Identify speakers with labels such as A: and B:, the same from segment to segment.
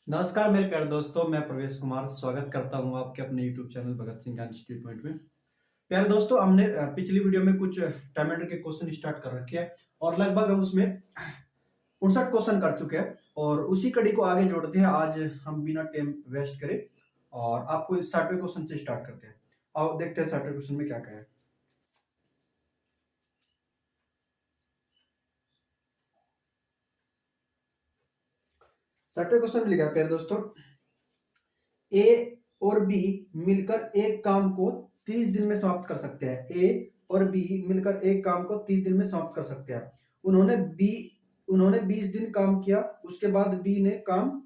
A: नमस्कार मेरे प्यारे दोस्तों, मैं प्रवेश कुमार स्वागत करता हूं आपके अपने YouTube channel Bhagat Singh institute point में। प्यारे दोस्तों, हमने पिछली वीडियो में कुछ टर्मिनेटर के क्वेश्चन स्टार्ट कर रखे हैं और लगभग हम उसमें 59 क्वेश्चन कर चुके हैं और उसी कड़ी को आगे जोड़ते हैं। आज हम बिना टाइम वेस्ट करें और आपको 60वें क्वेश्चन से स्टार्ट करते हैं। आओ देखते हैं 60वें क्वेश्चन में क्या क्या है। 60वें क्वेश्चन में लिखा है प्यारे दोस्तों, ए और बी मिलकर एक काम को 30 दिन में समाप्त कर सकते हैं। ए और बी मिलकर एक काम को 30 दिन में समाप्त कर सकते हैं। उन्होंने बी उन्होंने 20 दिन काम किया, उसके बाद बी ने काम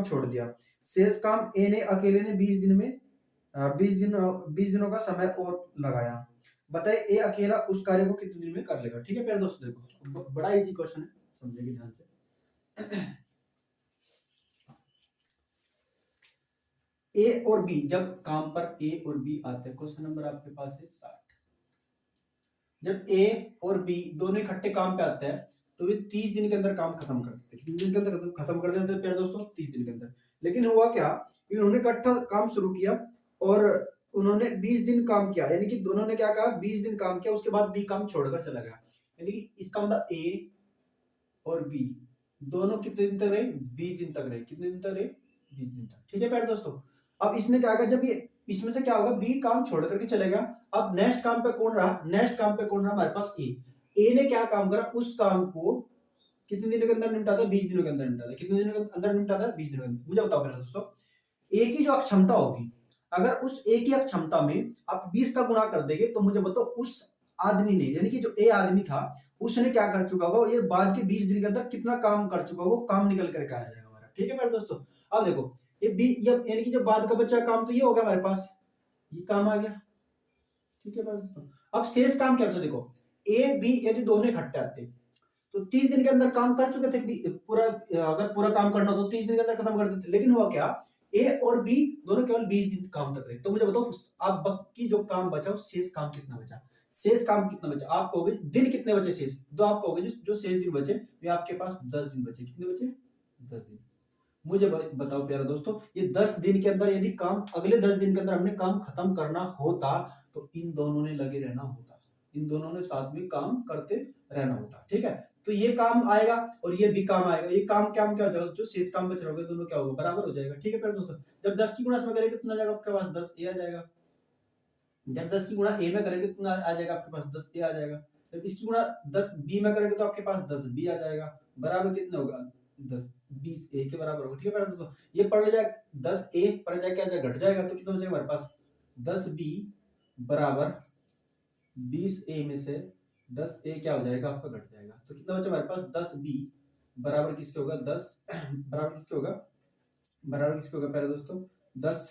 A: छोड़ दिया। शेष काम ए ने अकेले ने 20 दिन में 20 दिनों का समय और लगाया। बताइए ए अकेला उस कार्य को कितने दिन में कर लेगा। ठीक है प्यारे दोस्तों, देखो बड़ा इजी क्वेश्चन है, समझेंगे ध्यान से। ए और बी जब काम पर ए और बी आते हैं, क्वेश्चन नंबर आपके पास है 60। जब ए और बी दोनों इकट्ठे काम पे आते हैं तो वे 30 दिन के अंदर काम खत्म कर देते हैं। कितने दिन के अंदर खत्म कर देते हैं प्यारे दोस्तों? 30 दिन के अंदर। लेकिन हुआ क्या, इन्होंने इकट्ठा काम शुरू किया और उन्होंने 20 दिन काम किया, यानी कि दोनों ने क्या कहा, 20 दिन काम किया, उसके बाद बी काम छोड़कर चला गया। यानी कि इसका मतलब ए और बी दोनों कितने दिन तक रहे? 20 दिन तक रहे। कितने दिन तक रहे? 20 दिन तक। ठीक है प्यारे दोस्तों, अब इसने क्या किया, जब ये इसमें से क्या होगा, बी काम छोड़ करके चलेगा। अब नेक्स्ट काम पे कौन रहा? नेक्स्ट काम पे कौन रहा? हमारे पास ए। ए ने क्या काम करा, उस काम को कितने दिनों के अंदर निपटा था? 20 दिनों के अंदर निपटा था। कितने दिनों के अंदर निपटा था? 20 दिनों के अंदर। मुझे बताओ पहले दोस्तों, ए की जो अक्षमता होगी, अगर उस ए की अक्षमता में आप 20 का गुणा कर देंगे तो मुझे बताओ उस आदमी ने, यानी कि जो ए आदमी था, उसने क्या कर चुका होगा, ये बाद के 20 दिन के अंदर कितना काम कर चुका होगा, वो काम निकल करके आ जाएगा हमारा। ठीक है मेरे दोस्तों, अब देखो ये बी, यानी कि जो बाद का बचा काम तो ये हो गया हमारे पास, ये काम आ गया। ठीक है मेरे दोस्तों, अब शेष काम क्या होता है? देखो ए बी यदि दोनों इकट्ठे आते तो 30 दिन के अंदर काम कर चुके थे। पूरा अगर पूरा काम करना हो तो 30 दिन के अंदर खत्म कर देते। लेकिन हुआ क्या, ए और बी दोनों केवल 20 दिन काम तक रहे। तो मुझे बताओ आप बाकी जो काम बचा, शेष काम कितना बचा? शेष काम कितना बचा? आप कहोगे दिन कितने बचे शेष, तो आप कहोगे जो शेष दिन बचे वे आपके पास 10 दिन बचे। कितने बचे? 10 दिन। मुझे बताओ प्यारे दोस्तों, ये 10 दिन के अंदर यदि काम अगले 10 दिन के अंदर हमने काम खत्म करना होता तो इन दोनों ने लगे रहना होता, इन दोनों ने साथ में काम करते रहना होता। ठीक है, तो ये काम आएगा और ये भी काम आएगा। ये काम क्या क्या हो जाएगा, जो शेष काम बच रहा होगा दोनों क्या होगा, बराबर हो जाएगा। ठीक है प्यारे दोस्तों, जब 10 की गुणा इसमें करेंगे कितना आ जाएगा आपके पास? 10 ए आ जाएगा। जब 10 की गुणा ए में करेंगे कितना आ जाएगा आपके पास? 10 ए आ जाएगा। जब इसकी गुणा 10 बी में करेंगे तो आपके पास 10 बी आ जाएगा। बराबर कितना होगा? 10 20 ए के बराबर होगा। ठीक है प्यारे दोस्तों, ये पढ़ ले जाए 10 ए पढ़ जाए क्या जाए, घट जाएगा तो कितना बचेगा हमारे पास? 10 बी बराबर 20 ए में से 10 ए क्या हो जाएगा आपका? घट जाएगा। तो कितना बचा हमारे पास? 10 बी बराबर किसके होगा? 10 बराबर किसके होगा? बराबर किसके होगा प्यारे दोस्तों? 10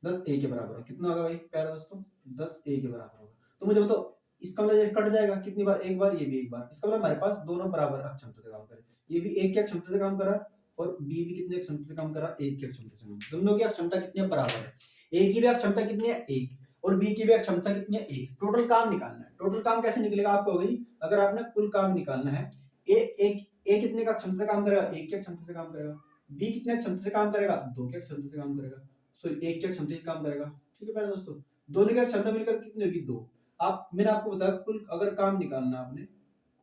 A: 10 ए के बराबर है। कितना होगा भाई प्यारे दोस्तों? 10 ए के बराबर होगा। तो मुझे बताओ इसका मतलब ये कट जाएगा कितनी बार? एक बार, ये भी एक बार। इसका मतलब हमारे पास दोनों बराबर क्षमता से काम करें। ये भी एक की क्षमता से काम करा और बी भी कितने क्षमता से काम करा? एक की क्षमता से काम। दोनों की क्षमता कितनी है? बराबर है। ए की भी क्षमता कितनी है? एक। और बी की भी क्षमता कितनी है? एक। टोटल काम निकालना है। टोटल काम कैसे निकलेगा आप कहोगे? अगर आपने कुल काम निकालना है, ए कितने का क्षमता से काम करेगा? एक की क्षमता से काम करेगा। बी कितने क्षमता से काम करेगा? दो की क्षमता से काम करेगा। सो एक की क्षमता से काम करेगा। ठीक है प्यारे दोस्तों, दोनों की क्षमता मिलकर कितनी होगी? दो। आप, मैंने आपको बताया कुल अगर काम निकालना, आपने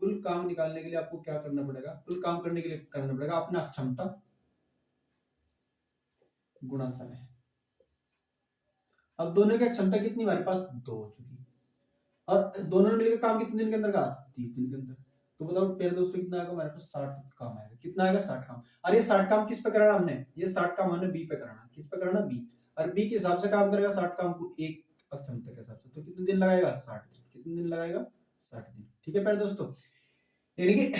A: कुल काम निकालने के लिए आपको क्या करना पड़ेगा? कुल काम करने के लिए करना पड़ेगा अपना क्षमता गुणा समय। अब दोनों की क्षमता कितनी हमारे पास? दो हो चुकी और दोनों ने मिलकर काम कितने दिन के अंदर करा? 30 दिन के अंदर। तो बताओ प्यारे दोस्तों कितना आएगा हमारे पास? 60 काम आएगा। कितना आएगा? 60 काम। और ये 60 काम किस पे कराना हमने? ये 60 काम हमने बी पे कराना। किस पे कराना? बी। और बी के हिसाब से काम करेगा 60 काम को एक क्षमता के हिसाब से। तो कितने दिन लगाएगा? 60 दिन। कितने दिन लगाएगा? 60 दिन। ठीक है प्यारे दोस्तों, यानी कि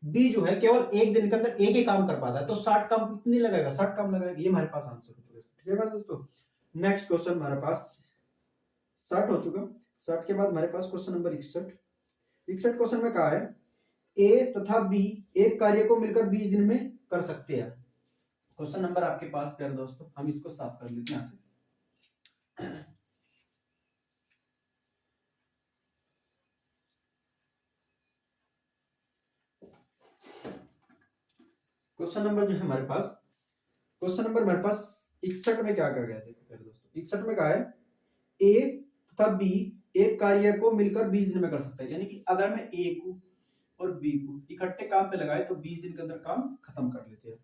A: बी जो है केवल एक दिन के अंदर एक ही काम कर पाता है, तो 60 काम कितने दिन लगाएगा? 60 काम लगाएगा। ये हमारे पास आंसर हो चुका है। ठीक है प्यारे दोस्तों, नेक्स्ट क्वेश्चन हमारे पास 60 हो चुका। 60 के बाद हमारे पास क्वेश्चन नंबर 61। 61 क्वेश्चन में कहा है ए तथा बी एक कार्य को मिलकर 20 दिन में कर सकते हैं। क्वेश्चन नंबर आपके पास प्यारे दोस्तों, हम इसको साफ कर लेते हैं। क्वेश्चन नंबर जो है हमारे पास, क्वेश्चन नंबर हमारे पास 61 में क्या कहा गया है, देखो पहले दोस्तों 61 में कहा है ए तथा बी एक कार्य को मिलकर 20 दिन में कर सकता है। यानी कि अगर मैं ए को और बी को इकट्ठे काम पे लगाए तो 20 दिन के अंदर काम खत्म कर लेते हैं।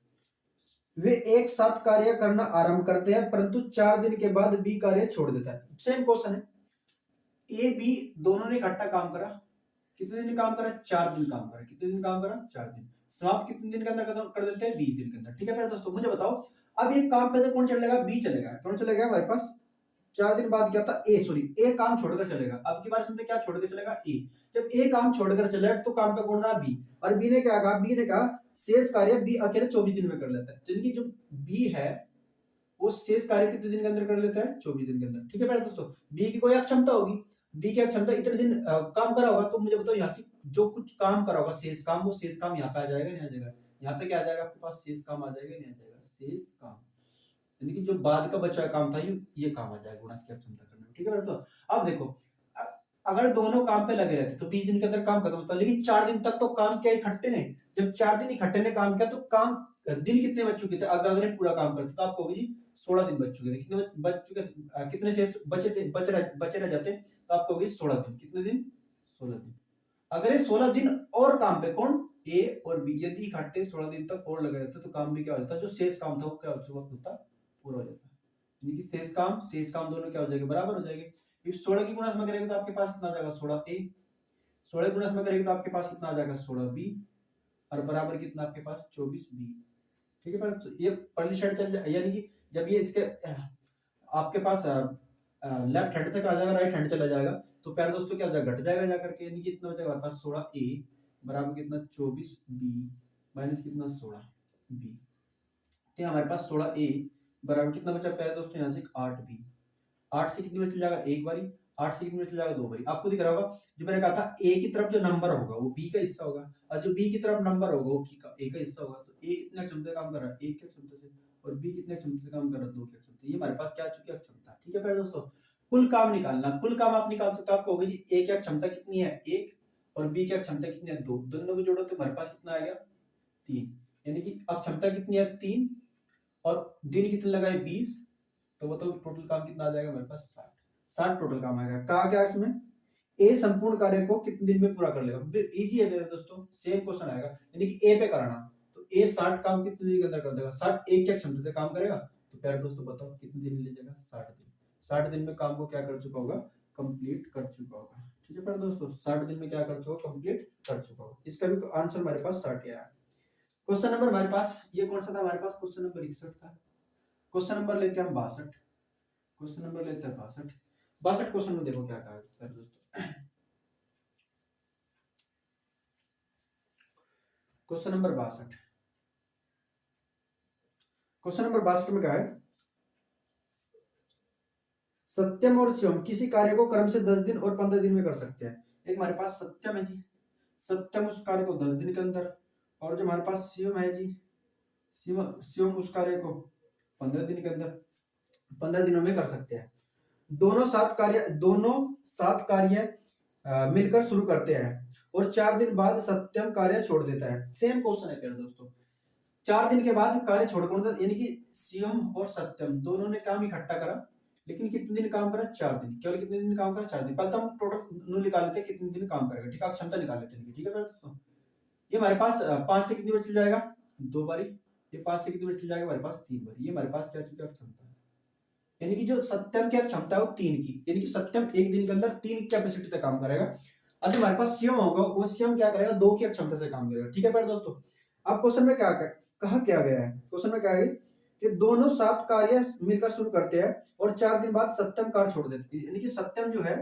A: वे एक साथ कार्य करना आरंभ करते हैं परंतु 4 दिन के बाद बी कार्य छोड़ देता है। सेम क्वेश्चन है, ए बी दोनों ने इकट्ठा काम करा, कितने दिन काम करा, 4 दिन काम करा। कितने दिन काम करा, 4 दिन। समाप्त कितने दिन के अंदर खत्म कर देते हैं, 20 दिन के अंदर। ठीक है मेरे दोस्तों, मुझे बताओ अब ये काम पहले कौन चलेगा, बी चलेगा। कौन चलेगा हमारे पास, 4 दिन बाद क्या था, ए, सॉरी ए काम छोड़कर चलेगा। अब की बार सुनते क्या छोड़कर चलेगा, ए। जब ए काम छोड़कर चलेगा तो काम पे कौन रहा, बी। और बी ने क्या कहा, बी ने कहा शेष कार्य बी अकेले 24 दिन में कर लेता है। तो इनकी जो बी है वो शेष कार्य कितने दिन के अंदर कर लेता है, 24 दिन के अंदर। ठीक है मेरे दोस्तों, बी की कोई अक्षमता होगी, बी की अक्षमता इतने दिन काम करा होगा, तो मुझे बताओ यहाँ से जो कुछ काम करा होगा शेष काम, वो शेष काम यहाँ पे आ जाएगा, नहीं आ जाएगा। यहाँ पे क्या आ जाएगा आपके पास, शेष काम आ जाएगा, नहीं आ जाएगा, शेष काम। यानी कि जो बाद का बचा काम था ये काम आ जाएगा गुणा की अक्षमता करने में। ठीक है तो अब देखो अगर दोनों काम पे लगे रहते तो 20 दिन के अंदर काम खत्म होता, लेकिन 4 दिन तक तो काम किया इकट्ठे ने। जब 4 दिन इकट्ठे ने काम किया तो काम दिन कितने बच चुके थे, अगर पूरा काम करते तो आपको होगी जी 16 दिन बच चुके थे। कितने बच चुके, कितने शेष बचे थे, बचे रह जाते तो आपको होगी 16 दिन। कितने दिन, 16 दिन। अगर ये 16 दिन और काम पे कौन, ए और बी यदि इकट्ठे 16 दिन तक और लगे रहते तो काम भी क्या हो जाता, जो शेष काम था वो क्या होता, पूरा हो जाता। यानी कि शेष काम दोनों क्या हो जाएंगे, बराबर हो जाएंगे। इस 16 की गुणा में करेंगे तो आपके पास कितना आ जाएगा, 16 ए। 16 गुणा में करेंगे तो आपके पास कितना आ जाएगा, 16 बी। और बराबर कितना आपके पास, 24 बी। ठीक है, तो ये पहली साइड चल जाए, यानी कि जब ये इसके आपके पास लेफ्ट हैंड तक आ जाएगा, राइट हैंड चला जाएगा, तो प्यारे दोस्तों क्या हो जाएगा, घट जाएगा जाकर के। यानी कि इतना हो जाएगा हमारे पास 16 ए बराबर कितना, 24 बी माइनस कितना, 16 बी। तो हमारे पास 16 ए बराबर कितना बचा प्यारे दोस्तों, यहाँ से 8 बी। 8 से कितने में चल जाएगा, एक बारी। 8 से कितने में चल जाएगा, दो बारी। आपको दिख रहा होगा जो मैंने कहा था ए की तरफ जो नंबर होगा वो बी का हिस्सा होगा, और जो बी की तरफ नंबर होगा वो ए का हिस्सा होगा। तो ए कितने क्षमता से काम कर रहा है, एक की क्षमता से, और बी कितने क्षमता से काम कर रहा है, दो की क्षमता। ये हमारे पास क्या चुकी है, क्षमता। ठीक है प्यारे दोस्तों, कुल काम निकालना, कुल काम आप निकाल सकते हो। आपको होगी जी ए की क्षमता कितनी है, एक, और बी की क्षमता कितनी है, दो। दोनों को जोड़ो तो हमारे पास कितना आएगा, 3। यानी कि क्षमता कितनी है, 3, और दिन कितने लगाए, 20। तो बताओ टोटल काम कितना आ जाएगा हमारे पास, 60 टोटल काम आएगा। कहा क्या इसमें, ए संपूर्ण कार्य को कितने दिन में पूरा कर लेगा। फिर इजी है मेरे दोस्तों, सेम क्वेश्चन आएगा। यानी कि ए पे कराना, तो ए 60 काम कितने दिन के अंदर कर देगा, 60 एक क्या क्षमता से काम करेगा। तो प्यारे दोस्तों बताओ कितने दिन ले जाएगा, 60 दिन। 60 दिन में काम को क्या कर चुका होगा, कंप्लीट कर चुका होगा। ठीक है प्यारे दोस्तों, 60 दिन में क्या कर चुका, कंप्लीट कर चुका होगा। इसका भी आंसर हमारे पास 60 आया। क्वेश्चन नंबर हमारे पास ये कौन सा था, हमारे पास क्वेश्चन नंबर 61 था। क्वेश्चन नंबर लेते हैं हम 62। क्वेश्चन नंबर लेते हैं 62। 62 क्वेश्चन में देखो क्या कहा है दोस्तों। क्वेश्चन नंबर 62, क्वेश्चन नंबर 62 में क्या है, सत्यम और शिवम किसी कार्य को क्रम से 10 दिन और 15 दिन में कर सकते हैं। एक हमारे पास सत्यम है जी, सत्यम उस कार्य को 10 दिन के अंदर, और जो हमारे पास शिवम है जी, शिवम उस कार्य को 15 दिन के अंदर, 15 दिनों में कर सकते हैं। दोनों सात कार्य मिलकर शुरू करते हैं और 4 दिन बाद सत्यम कार्य छोड़ देता है। सेम क्वेश्चन है प्यारे दोस्तों, 4 दिन के बाद कार्य छोड़कर, यानी कि शिवम और सत्यम दोनों ने काम इकट्ठा करा, लेकिन कितने दिन काम करा, 4 दिन। केवल कितने दिन काम करा, 4 दिन। पहले तो हम टोटल निकाल लेते हैं कितने दिन काम करेगा। ठीक है, क्षमता निकाल लेते हैं। ठीक है दोस्तों, ये हमारे पास 5 से कितनी बार चल जाएगा, 2 बारी। ये 5 से कितनी बार चल जाएगा, हमारे पास 3 बारी। ये हमारे पास क्या चुका है, क्षमता। यानी कि जो सत्यम की क्षमता है वो 3 की, यानी कि सत्यम एक दिन के अंदर 3 कैपेसिटी तक काम करेगा। और जो हमारे पास शिवम होगा वो शिवम क्या करेगा, 2 की क्षमता से काम करेगा। ठीक है प्यारे दोस्तों, अब क्वेश्चन में क्या कहा क्या गया है, क्वेश्चन में क्या है कि दोनों 7 कार्य मिलकर शुरू करते हैं और 4 दिन बाद सत्यम कार्य छोड़ देते हैं। यानी कि सत्यम जो है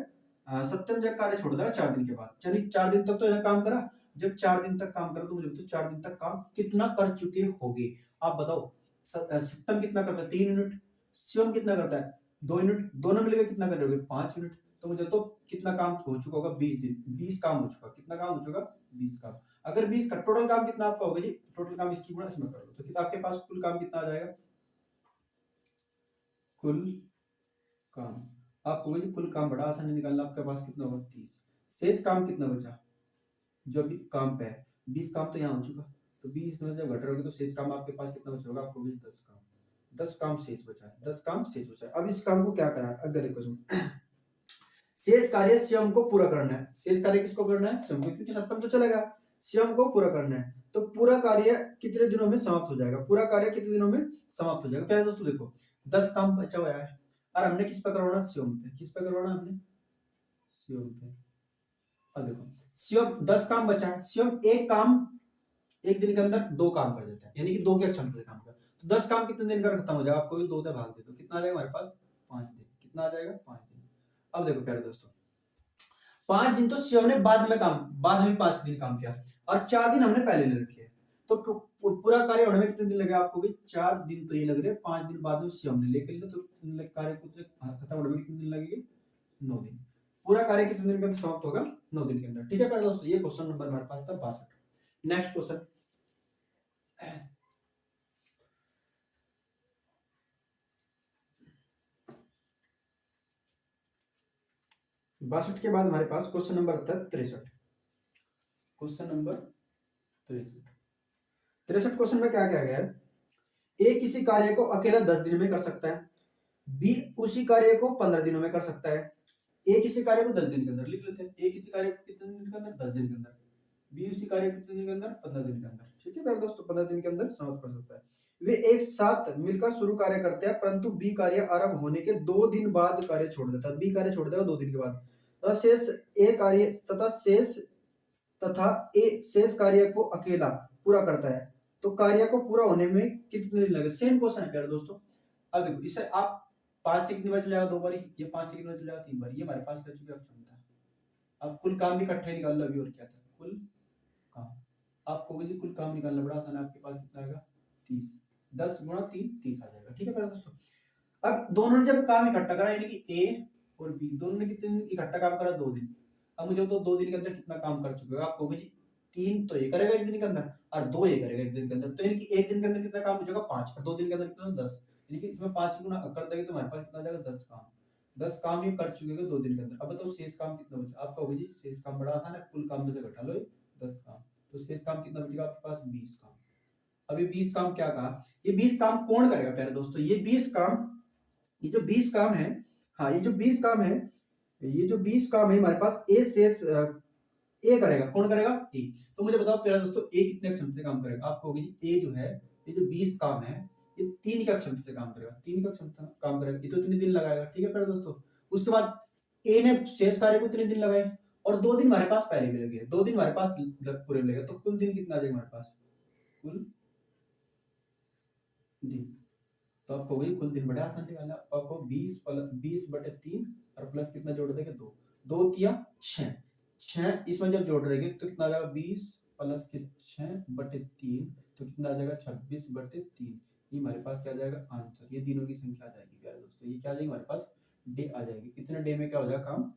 A: सत्यम जो कार्य छोड़ देगा 4 दिन के बाद। यानी 4 दिन तक तो इन्हें काम करा, जब 4 दिन तक काम करा तो मुझे बताओ 4 दिन तक काम कितना कर चुके होंगे। आप बताओ, सत्यम कितना करता है, 3 यूनिट। शिवम कितना करता है, 2 यूनिट। दोनों मिलकर कितना कर रहे होंगे, 5 यूनिट। तो मुझे तो कितना काम हो चुका होगा, 20 दिन, 20 काम हो चुका। कितना काम हो चुका, 20 काम। अगर 20 का टोटल काम कितना आपका होगा जी, टोटल काम इसकी गुणा इसमें कर लो, तो कितना आपके पास कुल काम कितना आ जाएगा, कुल काम आपको वही कुल काम बड़ा आसानी निकालना। आपके पास कितना होगा, 30। शेष काम कितना बचा, जो अभी काम पे है, 20 काम तो यहाँ हो चुका, तो 20 में जब घट रहोगे तो शेष काम आपके पास कितना बचा होगा, आपको भी 10 काम, 10 काम शेष बचा है, 10 काम शेष बचा है। अब इस काम को क्या करना है, अगर देखो सुन, शेष कार्य स्वयं को पूरा करना है। शेष कार्य किसको करना है, स्वयं को, क्योंकि सप्तम तो चलेगा, स्वयं को पूरा करना है। तो पूरा कार्य कितने दिनों में समाप्त हो जाएगा, पूरा कार्य कितने दिनों में समाप्त हो जाएगा। पहले दोस्तों देखो 10 काम बचा हुआ है और हमने किस पर करवाना, स्वयं पे। किस पे करवाना हमने, स्वयं पे। अब देखो स्वयं 10 काम बचा है, स्वयं एक काम एक दिन के अंदर 2 काम कर देता है, यानी कि 2 की क्षमता से काम कर। तो 10 काम कितने दिन का खत्म हो जाएगा, आपको 2 से भाग दे दो, कितना आ जाएगा हमारे पास, 5 दिन। कितना आ जाएगा, 5 दिन। अब देखो प्यारे दोस्तों, 5 दिन तो शिव ने बाद में 5 दिन काम किया और 4 दिन हमने पहले ले रखे हैं। तो पूरा कार्य होने में कितने दिन लगे आपको भी, 4 दिन तो ये लग रहे हैं, 5 दिन बाद में शिव ने लेकर लिया, तो कार्य को खत्म होने में कितने दिन लगेंगे, 9 दिन। पूरा कार्य कितने दिन के अंदर समाप्त होगा, 9 दिन के अंदर। ठीक है प्यारे दोस्तों, ये क्वेश्चन नंबर हमारे पास था 62। नेक्स्ट क्वेश्चन, 62 के बाद हमारे पास क्वेश्चन नंबर आता है 63। क्वेश्चन नंबर 63 क्वेश्चन में क्या क्या गया है, ए किसी कार्य को अकेला 10 दिन में कर सकता है, बी उसी कार्य को 15 दिनों में कर सकता है। ए किसी कार्य को 10 दिन के अंदर लिख लेते हैं, ए किसी कार्य को कितने दिन के अंदर, 10 दिन के अंदर। बी उसी कार्य को कितने दिन के अंदर, 15 दिन के अंदर। ठीक है प्यारे दोस्तों, 15 दिन के अंदर समाप्त कर सकता है। वे एक साथ मिलकर शुरू कार्य करते हैं, परंतु बी कार्य आरंभ होने के 2 दिन बाद कार्य छोड़ देता है। बी कार्य छोड़ देगा 2 दिन के बाद। शेष ए कार्य तथा ए शेष कार्य को अकेला पूरा करता है, तो कार्य को पूरा होने में कितने दिन लगे। सेम क्वेश्चन है प्यारे दोस्तों। अब देखो इसे आप 5 से कितनी बार चलेगा, 2 बार, ये 5 से कितनी बार चलेगा, 3 बार। ये हमारे पास बच चुका क्षमता। अब कुल काम भी इकट्ठे निकाल लो अभी, और क्या था, कुल काम आपको भी कुल काम निकालना बड़ा आसान है। आपके पास कितना आएगा, 30, 10 गुणा 3, 30 आ जाएगा। ठीक है प्यारे दोस्तों। अब दोनों ने जब काम इकट्ठा करा, यानी कि ए और बी दोनों ने कितने दिन इकट्ठा काम करा, 2 दिन। अब मुझे तो 2 दिन के अंदर कितना काम कर चुके हो, आपको भी 3 तो ये करेगा 1 दिन के अंदर, और 2 ये करेगा 1 दिन के अंदर। तो यानी कि 1 दिन के अंदर कितना काम हो जाएगा, 5, और 2 दिन के अंदर कितना, 10। यानी कि इसमें 5 गुना कर देंगे तो हमारे पास कितना आ जाएगा, 10 काम। 10 काम ये कर चुके हैं 2 दिन के अंदर। अब बताओ शेष काम कितना बचा, आपका होगा जी शेष काम बड़ा आसान है, कुल काम में से घटा लो 10 काम, तो शेष काम कितना बचेगा आपके पास, 20 काम। अब ये 20 काम क्या कहा, ये 20 काम कौन करेगा प्यारे दोस्तों, ये 20 काम, ये जो 20 काम है, हाँ ये जो 20 काम है, ये जो 20 काम है हमारे पास ए शेष ए करेगा। कौन करेगा, ए। तो मुझे बताओ प्यारे दोस्तों, ए कितने क्षमता से काम करेगा, आपको होगी ए जो है, ये जो 20 काम है, ये 3 का क्षमता से काम करेगा, 3 का क्षमता काम करेगा, ये तो इतने दिन लगाएगा। ठीक है प्यारे दोस्तों। उसके बाद ए ने शेष कार्य को इतने दिन लगाए, और 2 दिन हमारे पास पहले भी लगे, 2 दिन हमारे पास पूरे लगे, तो कुल दिन कितना आ जाएगा हमारे पास, कुल दिन। तो आपको वही कुल दिन बड़ा आसान निकालना, आपको 20/3 और प्लस कितना जोड़ देंगे, 2, 2 तिया 6, इसमें जब जोड़ रहेंगे तो कितना आ जाएगा, 20 प्लस के 6/3, तो कितना आ जाएगा, 26/3। ये हमारे पास क्या आ जाएगा, आंसर। ये दिनों की संख्या आ जाएगी प्यारे दोस्तों, ये क्या आ जाएगी हमारे पास, डे आ जाएगी। इतने डे में क्या हो जाएगा, काम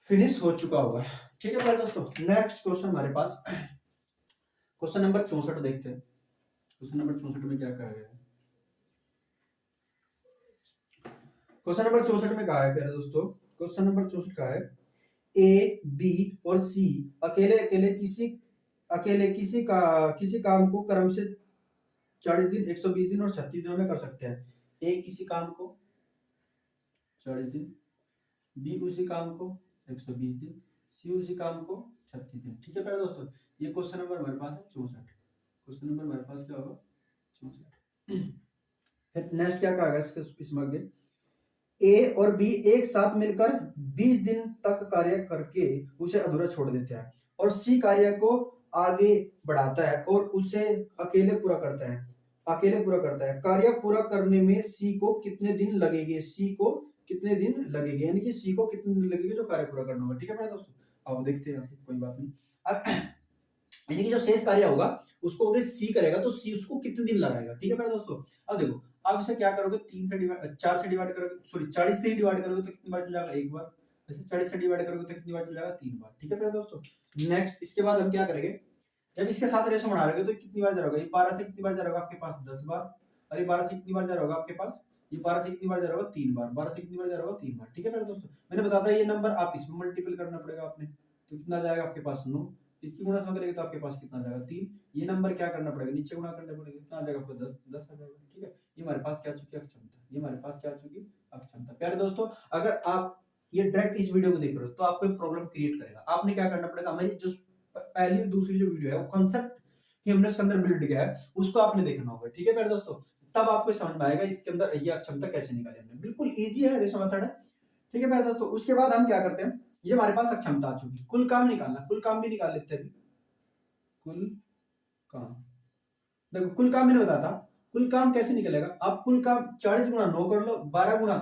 A: फिनिश हो चुका होगा। ठीक है प्यारे दोस्तों। नेक्स्ट क्वेश्चन हमारे पास क्वेश्चन नंबर 64 देखते हैं। क्वेश्चन नंबर 64 में क्या कहा गया है, क्वेश्चन नंबर 64 में कहा है प्यारे दोस्तों, क्वेश्चन नंबर 64 का है, ए बी और सी अकेले किसी काम को क्रम से 40 दिन, 120 दिन और 36 दिनों में कर सकते हैं। ए किसी काम को 40 दिन, बी उसी काम को 120 दिन, सी उसी काम को 36 दिन। ठीक है प्यारे दोस्तों, ये क्वेश्चन नंबर हमारे पास है 64। क्वेश्चन नंबर हमारे पास क्या होगा, 64। फिर नेक्स्ट क्या कहा गया इसमें आगे, ए और बी एक साथ मिलकर 20 दिन तक कार्य करके उसे अधूरा छोड़ देते हैं, और सी कार्य को आगे बढ़ाता है और उसे अकेले पूरा करता है। कार्य पूरा करने में सी को कितने दिन लगेंगे, यानी कि सी को कितने दिन लगेंगे जो कार्य पूरा करना होगा। ठीक है मेरे दोस्तों, अब देखते हैं, कोई बात नहीं। यानी कि जो शेष कार्य होगा उसको अगर सी करेगा तो सी उसको कितने दिन लगाएगा। ठीक है मेरे दोस्तों। अब देखो आप इसे क्या करोगे, 4 से डिवाइड करोगे, सॉरी 40 से ही डिवाइड करोगे तो कितनी बार चल जाएगा, एक बार। वैसे 40 से डिवाइड करोगे तो कितनी बार चल जाएगा, 3 बार। ठीक है मेरे दोस्तों। नेक्स्ट इसके बाद हम क्या करेंगे, जब इसके साथ रेशो बना रहे तो कितनी बार जा रहा होगा, ये 12 से कितनी बार जा रहा होगा आपके पास, 10 बार। और ये 12 से कितनी बार जा रहा होगा आपके पास, ये 12 से कितनी बार जा रहा होगा, 3 बार। 12 से कितनी बार जा रहा होगा, 3 बार। ठीक है मेरे दोस्तों। मैंने बताया ये नंबर आप इसमें मल्टीपल करना पड़ेगा आपने, तो कितना जाएगा आपके पास, 9 इसकी गुणा इसमें करेंगे तो आपके पास कितना आ जाएगा 3। ये नंबर क्या करना पड़ेगा, नीचे गुणा करना पड़ेगा, कितना आ जाएगा आपको 10 आ जाएगा। ठीक है, ये हमारे पास क्या चुकी अक्षमता, ये हमारे पास क्या चुकी अक्षमता। प्यारे दोस्तों, अगर आप ये डायरेक्ट इस वीडियो को देख रहे हो तो आपको एक प्रॉब्लम क्रिएट करेगा। आपने क्या करना पड़ेगा, हमारी जो पहली दूसरी जो वीडियो है वो कॉन्सेप्ट कि हमने उसके अंदर बिल्ड किया है उसको आपने देखना होगा। ठीक है प्यारे दोस्तों, तब आपको समझ में आएगा इसके अंदर ये अक्षमता कैसे निकाली हमने। बिल्कुल इजी है, रेशो मेथड है। ठीक है प्यारे दोस्तों, उसके बाद हम क्या करते हैं, ये हमारे पास अक्षमता आ चुकी, कुल काम निकालना, कुल काम भी निकाल लेते हैं। कुल काम, देखो कुल काम मैंने बताया था, कुल काम कैसे निकलेगा, आप कुल काम 40 गुणा 9 कर लो, 12 गुणा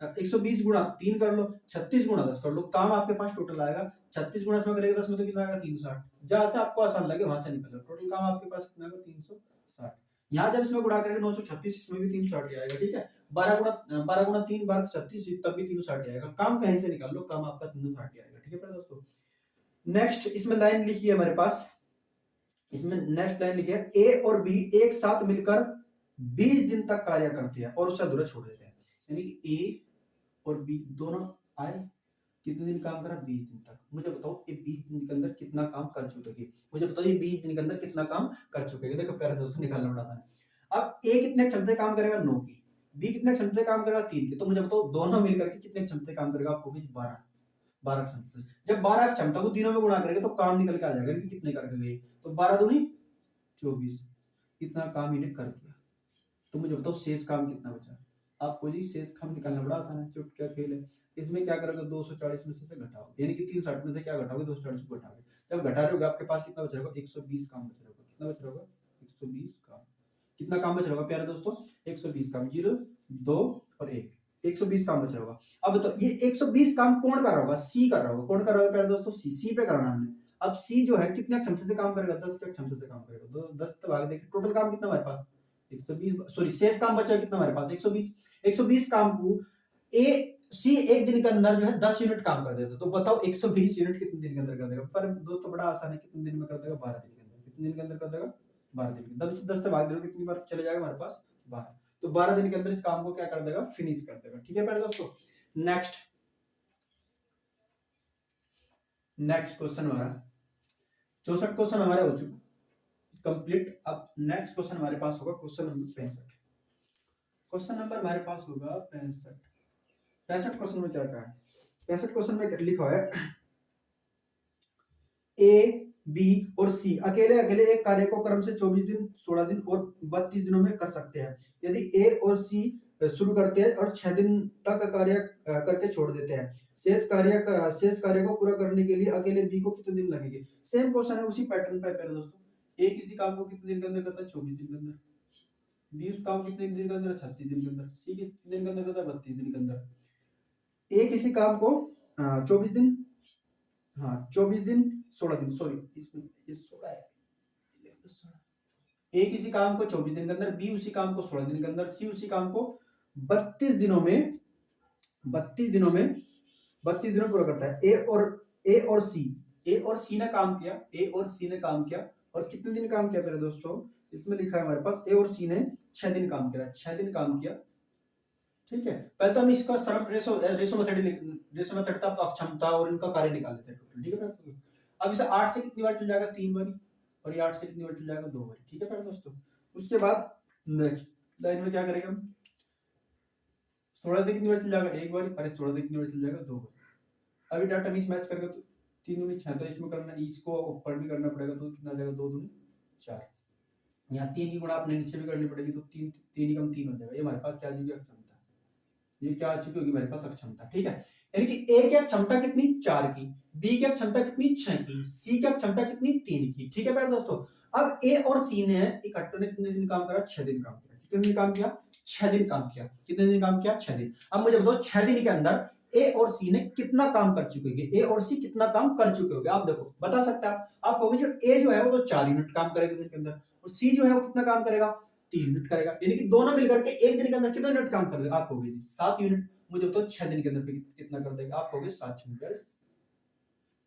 A: 120 गुणा 3 कर लो, 36 गुणा 10 कर लो, काम आपके पास टोटल आएगा 36 गुणा इसमें करेगा 10 में तो कितना आएगा 360। जहां से आपको आसान लगे वहां से निकालो, टोटल काम आपके पास कितना आएगा 360। यहाँ जब इसमें गुणा करेंगे 936, इसमें भी 360 आएगा। ठीक है, 12 गुणा 3 12 36, तब भी 360 आएगा। काम कहीं से निकाल लो, काम आपका 360 आएगा। ठीक है दोस्तों, नेक्स्ट इसमें लाइन लिखी है हमारे पास, इसमें नेक्स्ट लाइन लिखी है ए और बी एक साथ मिलकर 20 दिन तक कार्य करते हैं और उसे अधूरा छोड़ देते हैं। यानी कि ए और बी दोनों आए, कितने दिन काम करा 20 दिन तक। मुझे बताओ ये 20 दिन के अंदर कितना काम कर चुके, मुझे बताओ ये 20 दिन के अंदर कितना काम कर चुके। देखो प्यारे दोस्तों, निकालना बड़ा आसान है। अब ए कितने क्षमता काम करेगा 9 की, बी कितने क्षमता काम करेगा 3 की, तो मुझे बताओ दोनों मिलकर के कितने क्षमता काम करेगा, आपको 12 क्षमता से। जब 12 क्षमता को तीनों में गुणा करेंगे तो काम निकल के आ जाएगा कि कितने करके गए, तो 12 दूनी 24, इतना काम इन्हें कर दिया। तो मुझे बताओ शेष काम कितना बचा। आपको जी शेष काम निकालना बड़ा आसान है, चुटकी का खेल है। इसमें क्या करोगे 240 में से घटाओ, यानी कि 360 में से क्या घटाओगे 240 को घटाओगे। जब घटा रहे होगे आपके पास कितना बच रहेगा 120 काम बच रहेगा। कितना बच रहेगा 120 काम। कितना काम बच रहेगा प्यारे दोस्तों 120 काम, 0 2 और 1, 120 काम बच रहेगा। अब तो ये 120 काम कौन कर रहा होगा, सी कर रहा होगा। कौन कर रहा होगा प्यारे दोस्तों, सी पे कराना हमने। अब सी जो है कितने क्षमता से काम करेगा 10 के क्षमता से काम करेगा। 10 तो भाग देखिए टोटल काम कितना हमारे पास 120, सॉरी शेष काम बचा कितना हमारे पास 120 काम को ए सी एक दिन के अंदर जो है 10 यूनिट काम कर देता, तो बताओ 120 यूनिट कितने दिन के अंदर कर देगा। पर दोस्तों बड़ा आसान है, कितने दिन में कर देगा 12 दिन के अंदर। कितने दिन के अंदर कर देगा 12 दिन के। 10 से भाग दो कितनी बार चले जाएगा हमारे पास 12, तो 12 दिन के अंदर इस काम को क्या कर देगा फिनिश कर देगा। ठीक है प्यारे दोस्तों, नेक्स्ट क्वेश्चन हमारा 64 क्वेश्चन हमारे हो चुके कंप्लीट। अब नेक्स्ट क्वेश्चन हमारे पास होगा क्वेश्चन नंबर 65। क्वेश्चन नंबर हमारे पास होगा 65 क्वेश्चन में क्या कहा है, 65 क्वेश्चन में लिखा है ए बी और सी अकेले अकेले एक कार्य को क्रम से 24 दिन 16 दिन और 32 दिनों में कर सकते हैं। यदि ए और सी शुरू करते हैं और 6 दिन तक कार्य करके छोड़ देते हैं, शेष कार्य को पूरा करने के लिए अकेले बी को कितने दिन लगेंगे। सेम क्वेश्चन है, उसी पैटर्न पे पहले दोस्तों। ए किसी काम को कितने दिन के अंदर करता है 24 दिन के अंदर, बी उस काम कितने दिन के अंदर 36 दिन के अंदर, सी कितने दिन के अंदर करता है 32 दिन के अंदर। ए किसी काम को 24 दिन, हाँ 24 दिन 16 दिन, सॉरी इसमें ये 16 है। ए किसी काम को 24 दिन के अंदर, बी उसी काम को 16 दिन के अंदर, सी उसी काम को 32 दिनों में 32 दिनों पूरा करता है। ए और सी ने काम किया, ए और सी ने काम किया, और कितने दिन काम किया मेरे दोस्तों, इसमें लिखा है हमारे पास ए और सी ने 6 दिन काम किया, 6 दिन काम किया। ठीक है, पहले तो हम इसका सरल रेशो मेथड था, अक्षमता और इनका कार्य निकाल लेते हैं। ठीक है, अब इसे 8 से कितनी बार चल जाएगा 3 बार, और ये 8 से कितनी बार चल जाएगा 2 बार। ठीक है दोस्तों, उसके बाद नेक्स्ट लाइन में क्या करेंगे हम, 16 से कितनी बार चल जाएगा 1 बार, और 16 से कितनी बार चल जाएगा 2 बार। अभी डाटा मिस मैच करके तो 3 दूनी 6, तो इसमें करना इसको ऊपर भी करना पड़ेगा, तो कितना जाएगा 2 दूनी 4, यहाँ 3 की गुणा आपने नीचे भी करनी पड़ेगी, तो 3 ही कम 3 हो जाएगा। ये हमारे पास क्या आ जाएगी अक्षमता, ये क्या आ चुकी होगी हमारे पास अक्षमता। ठीक है, यानी कि ए की क्षमता कितनी 4 की, बी की क्षमता कितनी 6 की, सी की क्षमता कितनी 3 की। ठीक है प्यारे दोस्तों, अब ए और सी ने इकट्ठे ने कितने दिन काम करा 6 दिन काम किया। कितने दिन काम किया 6 दिन काम किया। कितने दिन काम किया 6 दिन। अब मुझे बताओ 6 दिन के अंदर ए और सी ने कितना काम कर चुके होंगे, ए और सी कितना काम कर चुके होंगे। आप देखो बता सकते हैं आप कहोगे जो ए जो है वो तो 4 यूनिट काम करेगा दिन के अंदर, और सी जो है वो कितना काम करेगा 3 यूनिट करेगा, यानी कि दोनों मिलकर के एक दिन के अंदर कितना यूनिट काम कर देगा। आप कहोगे 7 यूनिट। मुझे तो 6 दिन के अंदर कितना कर देगा, आप कहोगे 7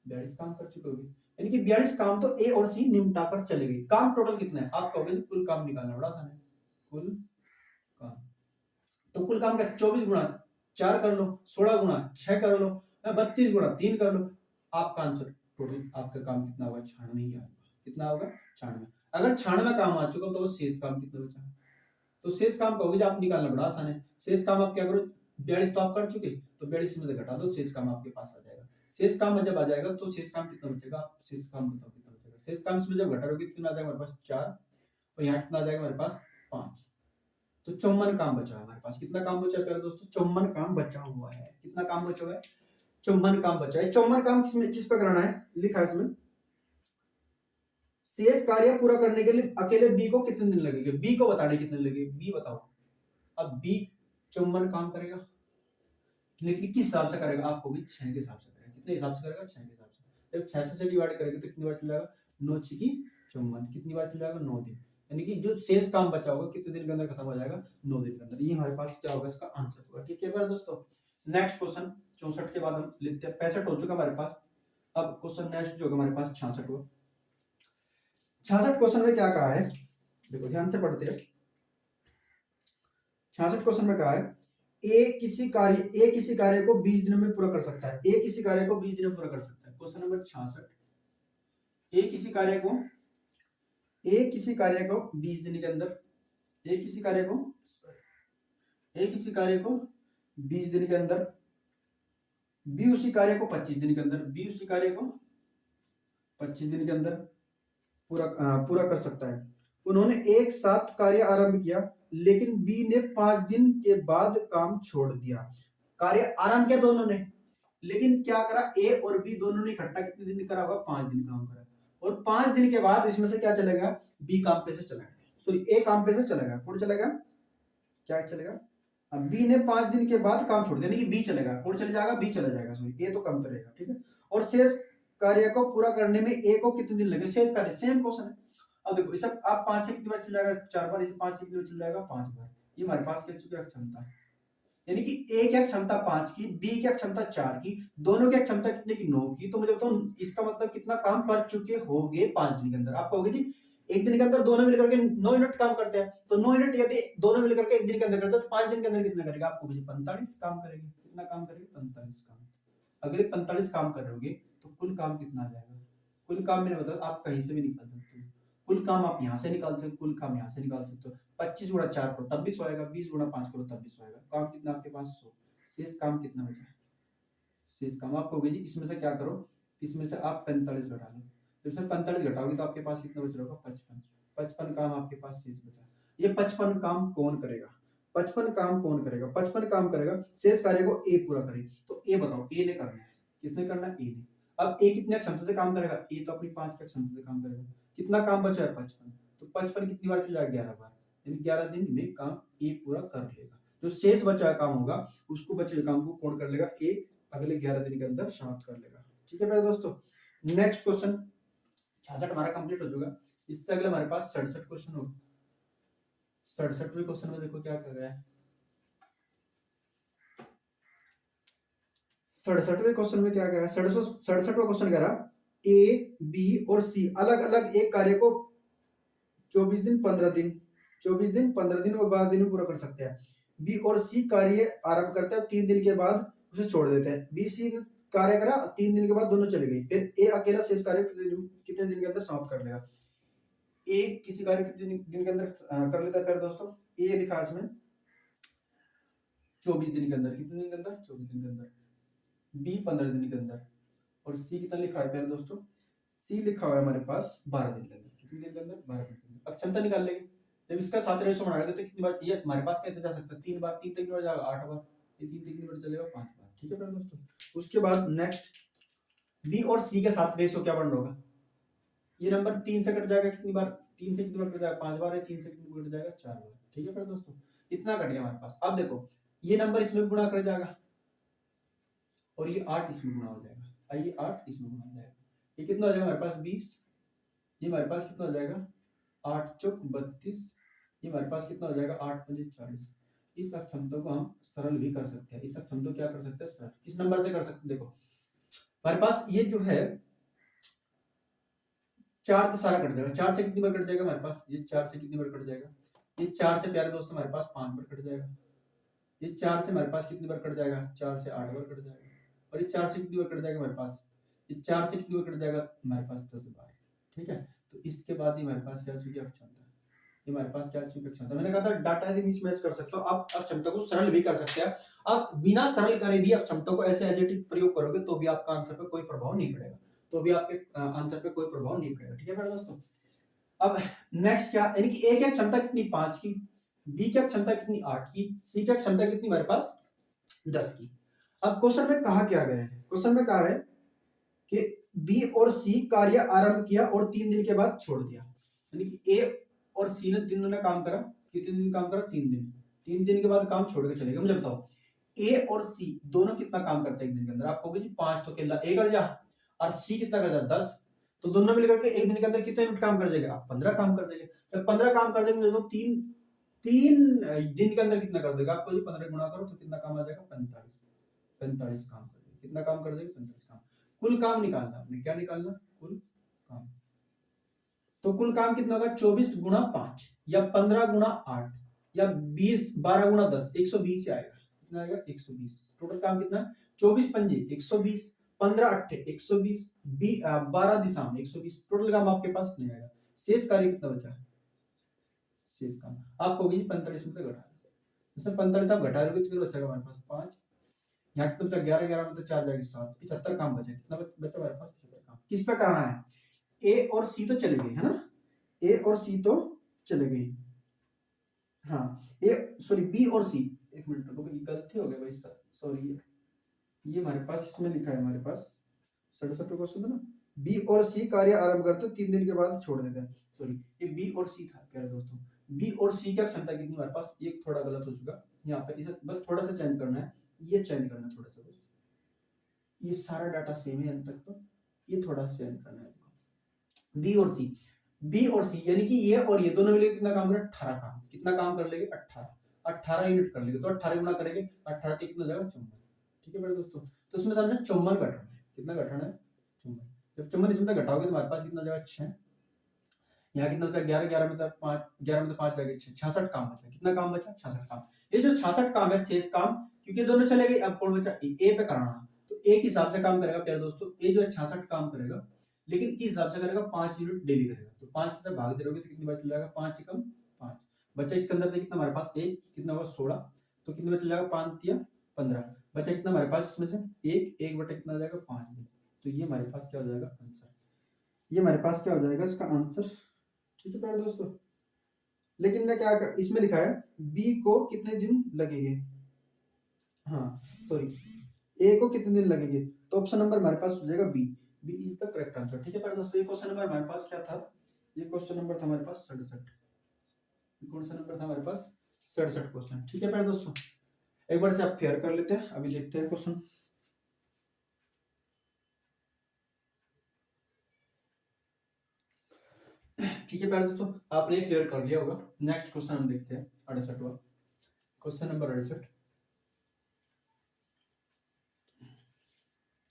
A: 42 काम कर चुके होंगे, यानी कि 42 काम तो ए और सी निपटा कर चले गए। काम टोटल कितना है, आप कहोगे कुल काम निकालना बड़ा आसान है। कुल काम, तो कुल काम का 24 गुणा 4 कर लो, 16 गुणा 6 कर लो, 32 गुणा 3 कर लो, आपका आंसर टोटल आपका काम कितना होगा, 96 ही आएगा। कितना होगा, 96। अगर 96 काम आ चुका तो शेष काम कितना बचा, तो शेष काम कहोगे जो आप निकालना बड़ा आसान है। शेष काम आप क्या करो, 42 तो आप कर चुके, तो 42 में से घटा दो, शेष काम आपके पास आ जाएगा। शेष काम जब आ जाएगा तो शेष काम कितना बचेगा, आप शेष काम बताओ कितना बचेगा। शेष काम इसमें जब घटाओगे कितना आ जाएगा हमारे पास 4, और यहाँ कितना आ जाएगा हमारे पास 5, तो 54 काम बचा है हमारे पास। कितना काम बचा है प्यारे दोस्तों, 54 काम बचा हुआ है। कितना काम बचा हुआ है, 54 काम बचा है। 54 काम किस पे कराना है, लिखा है इसमें, शेष कार्य पूरा करने के लिए अकेले बी को कितने दिन लगेंगे, बी को बताने कितने लगेंगे, बी बताओ। अब बी 54 काम करेगा, लेकिन किस हिसाब से करेगा, आपको भी 6 के हिसाब से करेगा। कितने हिसाब से करेगा, 6 के हिसाब से। जब 6 से डिवाइड करेंगे तो कितनी बार चल जाएगा, 9 6 की 54, कितनी बार चल जाएगा, 9 दिन। यानी कि जो शेष काम बचा होगा कितने दिन के अंदर खत्म हो जाएगा, 9 दिन के अंदर। ये हमारे पास क्या होगा, इसका आंसर होगा। ठीक है बार दोस्तों, नेक्स्ट क्वेश्चन 64 के बाद हम लिखते हैं, 65 हो चुका हमारे पास। अब क्वेश्चन नेक्स्ट जो होगा हमारे पास 66 हुआ। 66 क्वेश्चन में क्या कहा है, देखो ध्यान से पढ़ते हैं। 66 क्वेश्चन में कहा है, ए किसी कार्य को 20 दिनों में पूरा कर सकता है। ए किसी कार्य को 20 दिनों में पूरा कर सकता है। क्वेश्चन नंबर 66, ए किसी कार्य को 20 दिन के अंदर, ए किसी कार्य को 20 दिन के अंदर, बी उसी कार्य को 25 दिन के अंदर, बी उसी कार्य को 25 दिन के अंदर पूरा कर सकता है। उन्होंने एक साथ कार्य आरंभ किया, लेकिन बी ने 5 दिन के बाद काम छोड़ दिया। कार्य आरंभ किया दोनों ने, लेकिन क्या करा, ए और बी दोनों ने इकट्ठा कितने दिन करा होगा, 5 दिन काम करा। और 5 दिन के बाद इसमें से क्या चलेगा, बी काम पे से चला गया, सॉरी ए काम पे से चलेगा। कौन चलेगा, क्या चलेगा, अब बी ने 5 दिन के बाद काम छोड़ दिया, यानी कि बी चलेगा। कौन चले जाएगा, बी चला जाएगा, सॉरी ए तो कम पे रहेगा। ठीक है, और शेष कार्य को पूरा करने में ए को कितने दिन लगे, शेष कार्य सेम क्वेश्चन है। अब देखो इसे आप 5 से कितनी बार चल जाएगा, 4 बार, इसे 5 से कितनी बार चल जाएगा, 5 बार। ये हमारे पास क्या चुकी क्षमता, यानी कि ए क्या क्षमता 5 की, बी क्या क्षमता 4 की, दोनों की क्षमता कितने की, 9 की। तो मुझे बताओ इसका मतलब कितना काम कर चुके होगे 5 दिन के अंदर। आप कहोगे जी एक दिन के अंदर दोनों मिलकर के 9 यूनिट काम करते हैं, तो 9 यूनिट यदि दोनों मिलकर के एक दिन के अंदर करते हैं तो 5 दिन के अंदर कितना करेगा, आपको 45 काम करेंगे। कितना काम करेंगे, 45 काम। अगर 45 काम कर रहे होगे तो कुल काम कितना आ जाएगा, कुल काम मैंने बताया आप कहीं से भी निकाल सकते हो। कुल काम आप यहाँ से निकाल सकते हो, कुल काम यहाँ से निकाल सकते हो। 25 गुणा 4 करो तब भी 100 आएगा, 20 गुणा 5 करो तब भी 100 आएगा। काम कितना आपके पास, 100। शेष काम कितना बचा, शेष काम आप कहोगे जी इसमें से क्या करो, इसमें से आप 45 घटा लो, तो इसमें 45 घटाओगे तो आपके पास कितना बच रहा होगा, 55। 55 काम आपके पास शेष बचा। ये 55 काम कौन करेगा, 55 काम कौन करेगा, 55 काम करेगा, शेष कार्य को ए पूरा करे। तो ए बताओ, ए ने करना है, किसने करना है, ए ने। अब ए कितने क्षमता से काम करेगा, ए तो अपनी 5 की क्षमता से काम करेगा। कितना काम बचा है, 55। तो 55 कितनी बार चल जाएगा, 11 बार, यानी 11 दिन में काम ए पूरा कर लेगा। जो शेष बचा काम होगा उसको बचे काम को कौन कर लेगा, ए अगले 11 दिन के अंदर समाप्त कर लेगा। ठीक है मेरे दोस्तों, नेक्स्ट क्वेश्चन 66 हमारा कंप्लीट हो जाएगा। इससे अगले हमारे पास 67 क्वेश्चन होगा। 67वें क्वेश्चन में देखो क्या कर रहा है, 67वें क्वेश्चन में क्या कहा है, 67वां क्वेश्चन कह रहा ए बी और सी अलग अलग एक कार्य को 24 दिन 15 दिन 24 दिन 15 दिन और 12 दिन में पूरा कर सकते हैं। बी और सी कार्य आरंभ करते हैं, 3 दिन के बाद उसे छोड़ देते हैं। बी सी कार्य करा, 3 दिन के बाद दोनों चले गए, फिर ए अकेला शेष कार्य कितने दिन के अंदर समाप्त कर लेगा। ए किसी कार्य कितने दिन के अंदर कर लेता है, फिर दोस्तों ए लिखा है इसमें 24 दिन के अंदर, कितने दिन के अंदर, 24 दिन के अंदर। बी 15 दिन के अंदर, और सी कितना लिखा है प्यारे दोस्तों, सी लिखा हुआ है हमारे पास 12 दिन के अंदर। कितने दिन के अंदर, 12 दिन के अंदर। अब क्षमता निकाल लेंगे, जब इसका 7 रेशो बना लेंगे तो कितनी बार ये हमारे पास कैसे जा सकता है, 3 बार, 3 कितनी बार जाएगा, 8 बार, ये 3 कितनी बार चलेगा, 5 बार। ठीक है प्यारे दोस्तों, उसके बाद नेक्स्ट बी और सी के साथ रेशो क्या बन रहा होगा, ये नंबर 3 से कट जाएगा, कितनी बार, 3 से कितनी बार कट जाएगा, 5 बार है, 3 से कितनी बार कट जाएगा, 4 बार। ठीक है प्यारे दोस्तों, इतना कट गया हमारे पास। अब देखो ये नंबर इसमें गुणा कर जाएगा और ये 8 इसमें गुणा हो जाएगा, ये 8 इसमें गुणा हो जाएगा, ये कितना हो जाएगा हमारे पास 20, ये हमारे पास कितना हो जाएगा 8 चौक 32, ये हमारे पास कितना हो जाएगा 8 पंजे 40। इस अक्षमता को हम सरल भी कर सकते हैं, इस अक्षमता को क्या कर सकते हैं, सरल किस नंबर से कर सकते हैं। देखो हमारे पास ये जो है 4 तो सारा कट जाएगा, 4 से कितनी बार कट जाएगा हमारे पास, ये 4 से कितनी बार कट जाएगा, ये 4 से प्यारे दोस्तों हमारे पास 5 बार कट जाएगा, ये 4 से हमारे पास कितनी बार कट जाएगा, 4 से 8 बार कट जाएगा, और ये 4 से कितनी बार कट जाएगा हमारे पास, ये 4 से कितनी कट जाएगा हमारे पास 10 12। ठीक है, तो इसके बाद ही हमारे पास क्या चुकी अक्षमता, ये हमारे पास क्या चुकी अक्षमता। मैंने कहा था डाटा से मिसमैच कर सकते हो आप, अक्षमता को सरल भी कर सकते हैं। आप बिना सरल करे भी अक्षमता को ऐसे एडजेक्टिव प्रयोग करोगे तो भी आपका आंसर पे कोई प्रभाव नहीं पड़ेगा, तो भी आपके आंसर पे कोई प्रभाव नहीं पड़ेगा। ठीक है मेरे दोस्तों, अब नेक्स्ट क्या, यानी कि ए की क्षमता कितनी 5 की, बी की क्षमता कितनी 8 की, सी की क्षमता कितनी हमारे पास 10 की। अब क्वेश्चन में कहा क्या गया है, क्वेश्चन में कहा है कि बी और सी कार्य आरंभ किया और 3 दिन के बाद छोड़ दिया, यानी कि ए और सी ने तीनों ने काम करा, कितने दिन काम करा 3 दिन, 3 दिन के बाद काम छोड़ के चले गए। मुझे बताओ ए और सी दोनों कितना काम करते हैं एक दिन के अंदर, आप कहोगे जी 5 तो केला ए कर जा, और सी कितना कर जा 10, तो दोनों मिलकर के एक दिन के अंदर कितने मिनट काम कर जाएंगे, आप 15 काम कर देंगे। जब 15 काम कर देंगे तो तीन दिन के अंदर कितना कर देगा, आपको जी 15 गुणा करो तो कितना काम आ जाएगा 45, 45 काम कर देगा, कितना काम कर देगा 45 काम। कुल काम निकालना, आपने क्या निकालना, कुल काम। तो कुल काम कितना होगा 24 गुणा 5 या 15 गुणा 8 या 20 12 गुणा 10 120 आएगा, कितना आएगा 120। टोटल काम कितना 24 पंजे 120, 15 अट्ठे 120, 12 दिशा में 120, टोटल काम आपके पास नहीं आएगा। शेष कार्य कितना बचा, शेष काम आप कहोगे 45 में से घटा दो, इसमें 45 आप घटा दोगे तो कितना बचेगा हमारे पास 5, यहाँ कितना बचा 11 11 में तो 4 जाएगी 7, 75 काम बचे। कितना बचा हमारे पास 75 काम। किस पे कराना है, ए और सी तो चले गए है ना, ए और सी तो चले गए, हाँ ए सॉरी बी और सी, एक मिनट रुको भाई गलती हो गई भाई सर, सॉरी ये हमारे पास इसमें लिखा है हमारे पास 67 क्वेश्चन था ना, बी और सी कार्य आरंभ करते 3 दिन के बाद छोड़ देते हैं, सॉरी ये बी और सी था प्यारे दोस्तों। बी और सी की क्षमता कितनी हमारे पास, एक थोड़ा गलत हो चुका यहाँ पे, इसे बस थोड़ा सा चेंज करना है, ये चेंज करना है थोड़ा सा बस, ये सारा डाटा सेम है अंत तक, तो ये थोड़ा सा चेंज करना है। बी और सी, बी और सी यानी कि ये और ये दोनों मिलकर कितना काम करें 18 काम, कितना काम कर लेंगे 18 यूनिट कर लेंगे, तो 18 गुना करेंगे 18 से कितना जाएगा 54। ठीक है मेरे दोस्तों, तो इसमें हमने 54 घटाना है, कितना घटाना है 54, जब 54 इसमें घटाओगे तो हमारे पास कितना जाएगा 6, यहाँ कितना बचा 11 11 में तो 5, 11 में तो 5 जाएगा 6, 66 काम बचा, कितना काम बचा 66 काम। ये जो 66 काम है शेष काम, क्योंकि दोनों चले गए अब कौन बचा ए पे कराना, तो ए के हिसाब से काम करेगा प्यारे दोस्तों, ए जो है 66 काम करेगा लेकिन किस हिसाब से करेगा 5 यूनिट डेली करेगा, तो 5 से भाग दे रहोगे तो कितनी बच जाएगा 5 एकम 5 बच्चा, इसके अंदर कितना हमारे पास एक कितना होगा 16, तो कितने बच जाएगा 5 तिया 15, बच्चा कितना हमारे पास इसमें से एक बटे कितना आ जाएगा 5, तो ये हमारे पास क्या हो जाएगा आंसर, ये हमारे पास क्या हो जाएगा इसका आंसर। ठीक है प्यारे दोस्तों, लेकिन ने क्या इसमें लिखा है बी को कितने दिन लगेंगे, हाँ सॉरी ए को कितने दिन लगेंगे, तो ऑप्शन नंबर हमारे पास हो जाएगा B, B is the correct answer. ठीक है प्यारे दोस्तों, ये क्वेश्चन नंबर हमारे पास क्या था, ये क्वेश्चन नंबर था हमारे पास 67, कौन सा नंबर था हमारे पास 67 क्वेश्चन। ठीक है प्यारे दोस्तों, एक बार से आप फेयर कर लेते हैं, अभी देखते हैं क्वेश्चन। ठीक है प्यारे दोस्तों, आपने फेयर कर लिया होगा। नेक्स्ट क्वेश्चन हम देखते हैं 68वां क्वेश्चन नंबर 68,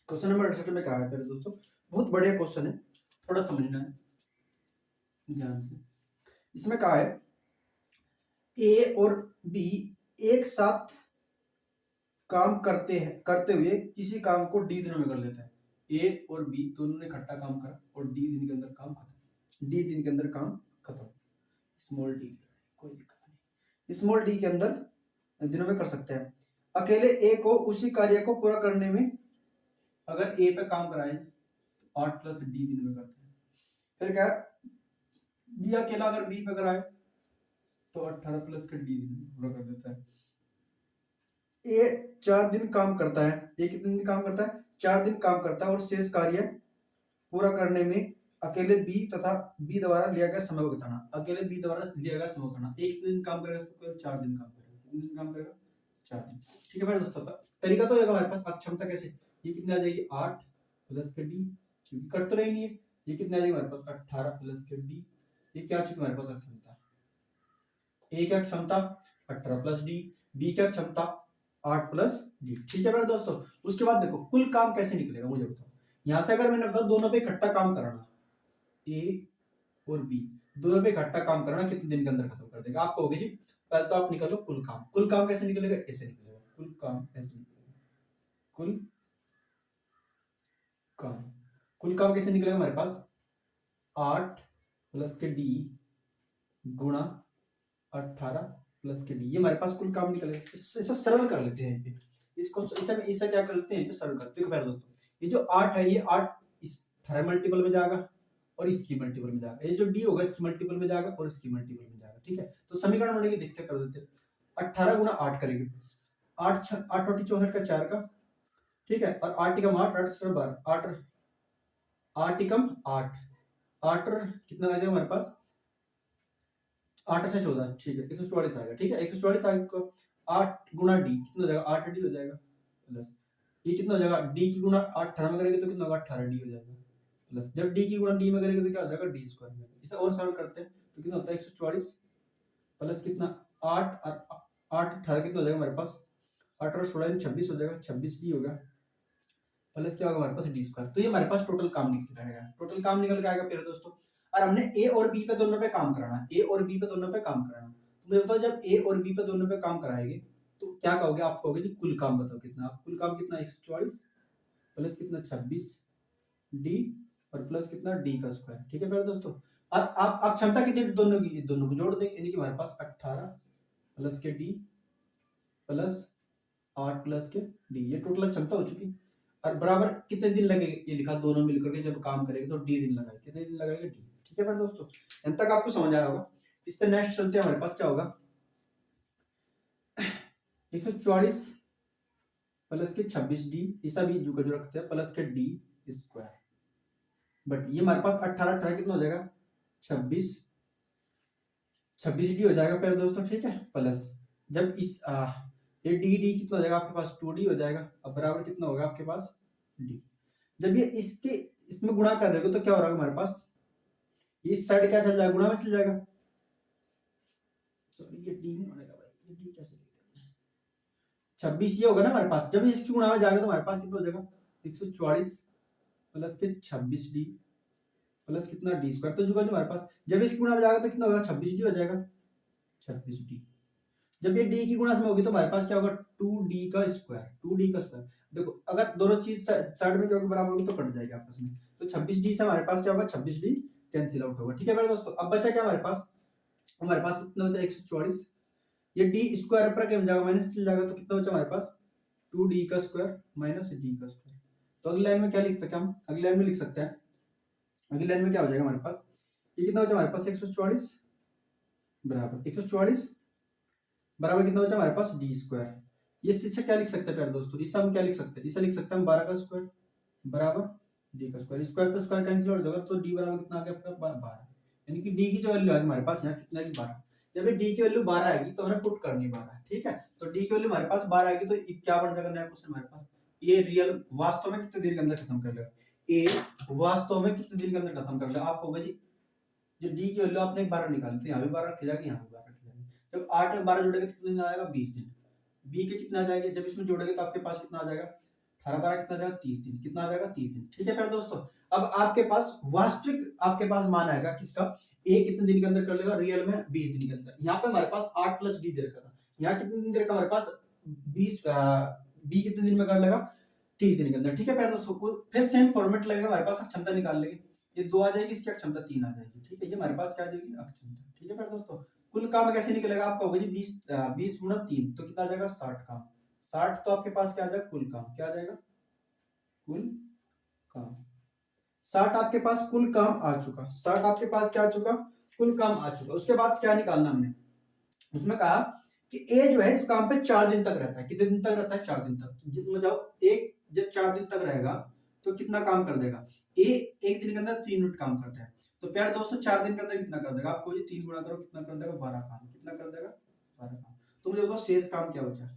A: क्वेश्चन नंबर 68 में कहा है प्यारे दोस्तों, बहुत बढ़िया क्वेश्चन है, थोड़ा समझना है ध्यान से। इसमें कहा है ए और बी एक साथ काम करते हुए किसी काम को डी दिनों में कर लेते हैं, ए और बी दोनों ने इकट्ठा काम करा और डी दिन के अंदर काम खत्म, डी दिन के अंदर काम खत्म, स्मॉल डी कोई दिक्कत नहीं, स्मॉल डी के अंदर दिनों में कर सकते हैं। अकेले ए को उसी कार्य को पूरा करने में अगर ए पे काम कराए तो 8 प्लस डी दिन में करते हैं, फिर क्या बी अकेला अगर बी पे कराए तो 18 प्लस के डी दिन में पूरा कर देता है। ए 4 दिन काम करता है, ए कितने दिन काम करता है 4 दिन काम करता है और शेष कार्य पूरा करने में अकेले बी तथा बी द्वारा लिया गया समय बताना, अकेले बी द्वारा लिया गया समय बताना, एक दिन काम करेगा तो 4 दिन काम करेगा, कितने दिन काम करेगा 4 दिन। ठीक है मेरे दोस्तों, तरीका तो होगा हमारे पास, अक्षमता कैसे, ये कितने आ जाएगी 8 प्लस के डी, क्योंकि कट तो रही नहीं है, ये कितने आ जाएगी हमारे पास 18 प्लस के डी, ये क्या चुकी हमारे पास अक्षमता, ए क्या क्षमता 18 प्लस डी, बी क्या क्षमता 8 प्लस डी। ठीक है मेरे दोस्तों, उसके बाद देखो कुल काम कैसे निकलेगा मुझे बताओ, यहां से अगर मैंने बताया दोनों पे इकट्ठा काम कराना, ए और बी दोनों पे इकट्ठा काम कराना कितने दिन के अंदर खत्म कर देगा, आप कहोगे जी पहले तो आप निकालो कुल काम, कुल काम कैसे निकलेगा ऐसे निकलेगा, कुल काम ऐसे निकलेगा, कुल काम कुल काम कैसे निकलेगा हमारे पास 8 प्लस के डी गुणा 18 प्लस के डी, ये हमारे पास कुल काम निकलेगा। इसे सरल कर लेते हैं पे, इसको इसे क्या कर लेते हैं पे सरल करते हैं। देखो दोस्तों ये जो 8 है ये 8 इस 18 मल्टीपल में जाएगा और इसकी मल्टीपल में जाएगा, ये जो डी होगा इसकी मल्टीपल में जाएगा और इसकी मल्टीपल में जाएगा। ठीक है, तो समीकरण बनेगी, देखते कर देते हैं। 18 गुणा 8 करेंगे, 8 8 64 का 4 का, ठीक है, और 8 एकम 8 8 12 8 8 एकम 8 8 कितना आ जाएगा हमारे पास 8 से 14, ठीक है 144 आएगा। ठीक है 144 आएगा, 8 गुणा डी कितना हो जाएगा 8 डी हो जाएगा, प्लस ये कितना हो जाएगा डी की गुणा 18 में करेंगे तो कितना होगा 18 डी हो जाएगा, प्लस जब डी की गुणा डी में करेंगे तो क्या हो जाएगा डी स्क्वायर। इसे और सरल करते हैं तो कितना होता है 144 प्लस कितना 8 और 8 18 कितना हो जाएगा हमारे पास 8 और 16 26 हो जाएगा, 26 डी होगा, प्लस क्या होगा हमारे पास डी स्क्वायर। तो ये हमारे पास टोटल काम निकल के आएगा, टोटल काम निकल के आएगा प्यारे दोस्तों। और हमने ए और बी पे दोनों पे काम कराना है, ए और बी पे दोनों पे काम कराना। तो मुझे बताओ जब ए और बी पे दोनों पे काम कराएंगे तो क्या कहोगे, आप कहोगे जी कुल काम बताओ कितना, कुल काम कितना 144 प्लस कितना 26 डी और प्लस कितना डी का स्क्वायर। ठीक है प्यारे दोस्तों, और आप क्षमता कितनी दोनों की, दोनों को जोड़ देंगे, यानी कि हमारे पास 18 प्लस के डी प्लस 8 प्लस के डी, ये टोटल क्षमता हो चुकी। और बराबर कितने दिन लगेंगे, ये लिखा दोनों मिलकर के जब काम करेंगे तो डी दिन लगाएंगे, कितने दिन लगाएंगे डी। ठीक है फिर दोस्तों, अंत तक आपको समझ आया होगा। इस पे नेक्स्ट चलते हैं, हमारे पास क्या होगा 144 प्लस के 26 डी, इसका भी जो रखते हैं प्लस के डी स्क्वायर, बट ये हमारे पास 18 18 कितना हो जाएगा 26 26 डी हो जाएगा पहले दोस्तों। ठीक है, प्लस जब इस ये डी डी कितना हो जाएगा आपके पास 2d हो जाएगा, अब बराबर कितना होगा आपके पास डी। जब ये इसके इसमें गुणा कर रहे हो तो क्या हो रहा है हमारे पास, इस साइड क्या चल जाएगा गुणा में चल जाएगा, सॉरी ये डी नहीं बनेगा भाई, ये डी कैसे लिखते हैं 26 ये होगा ना हमारे पास, जब इसकी गुणा में जाएगा तो हमारे पास कितना हो जाएगा 144 प्लस के 26 डी प्लस कितना डी स्क्वायर। तो जो हमारे पास जब इसकी गुणा में जाएगा तो कितना होगा 26 डी हो जाएगा, 26 डी। जब ये d की गुणा में होगी तो हमारे पास क्या होगा 2d का स्क्वायर, 2d का स्क्वायर। देखो अगर दोनों चीज साइड में क्या होगी बराबर होगी तो कट जाएगी आपस में, तो 26d से हमारे पास क्या होगा 26d कैंसिल आउट होगा। ठीक है मेरे दोस्तों, अब बचा क्या हमारे पास कितना बचा 144, ये d स्क्वायर ऊपर क्या हो जाएगा माइनस चल जाएगा, तो कितना बचा हमारे पास 2d का स्क्वायर माइनस d का स्क्वायर। तो अगली लाइन में क्या लिख सकते हैं हम, अगली लाइन में लिख सकते हैं, अगली लाइन में क्या हो जाएगा हमारे पास, ये कितना बचा हमारे पास 144 बराबर 144 बराबर कितना बचा हमारे पास डी स्क्वायर। ये इससे क्या लिख सकते हैं प्यारे दोस्तों, इससे हम क्या लिख सकते हैं, इसे लिख सकते हैं हम 12 का स्क्वायर बराबर डी का स्क्वायर, स्क्वायर तो स्क्वायर कैंसिल हो जाएगा, तो डी बराबर कितना आ गया आपका 12, यानी कि डी की जो वैल्यू आएगी हमारे पास यहाँ कितना है 12। जब ये डी की वैल्यू 12 आएगी तो हमें पुट करनी 12। ठीक है, तो डी की वैल्यू हमारे पास 12 आएगी तो क्या बन जाएगा नया क्वेश्चन हमारे पास, ये रियल वास्तव में कितने दिन के अंदर खत्म कर लेगा, ए वास्तव में कितने दिन के अंदर खत्म कर लेगा। आपको होगा जी जो डी की वैल्यू आपने 12 निकाली थी, यहाँ भी 12 रखी जाएगी, यहाँ भी 12 रखी जाएगी। जब 8 और 12 जोड़ेंगे तो कितने दिन आएगा 20 दिन, बी के कितना आ जाएगा जब इसमें जोड़ेंगे तो आपके पास कितना आ जाएगा 18 12 कितना आ जाएगा 30 दिन, कितना आ जाएगा 30 दिन। ठीक है प्यारे दोस्तों, अब आपके पास वास्तविक आपके पास मान आएगा किसका, ए कितने दिन के अंदर कर लेगा, रियल में 20 दिन के अंदर। यहाँ पे हमारे पास 8 प्लस डी दे रखा था, यहाँ कितने दिन दे रखा हमारे पास 20, बी कितने दिन में कर लेगा 30 दिन के अंदर। ठीक है प्यारे दोस्तों, फिर सेम फॉर्मेट लगेगा हमारे पास, क्षमता निकाल लेंगे, ये 2 आ जाएगी, इसकी क्षमता 3 आ जाएगी। ठीक है, ये हमारे पास क्या आ जाएगी अक्षमता। ठीक है प्यारे दोस्तों, कुल काम कैसे निकलेगा आपका होगा जी 20 गुणा 3 तो कितना आ जाएगा 60 काम, 60 तो आपके पास क्या आ जाएगा कुल काम, क्या आ जाएगा कुल काम, 60 आपके पास कुल काम आ चुका, 60 आपके पास क्या आ चुका कुल काम आ चुका। उसके बाद क्या निकालना हमने, उसमें कहा कि ए जो है इस काम पे 4 दिन तक रहता है, कितने दिन तक रहता है 4 दिन तक। जितना जाओ एक जब 4 दिन तक रहेगा तो कितना काम कर देगा, ए एक दिन के अंदर 3 यूनिट काम करता है, तो प्यारे दोस्तों 4 दिन के अंदर कितना कर देगा, आपको ये 3 गुणा करो कितना कर देगा 12 काम, कितना कर देगा 12 काम। तो मुझे बताओ शेष काम क्या बचा,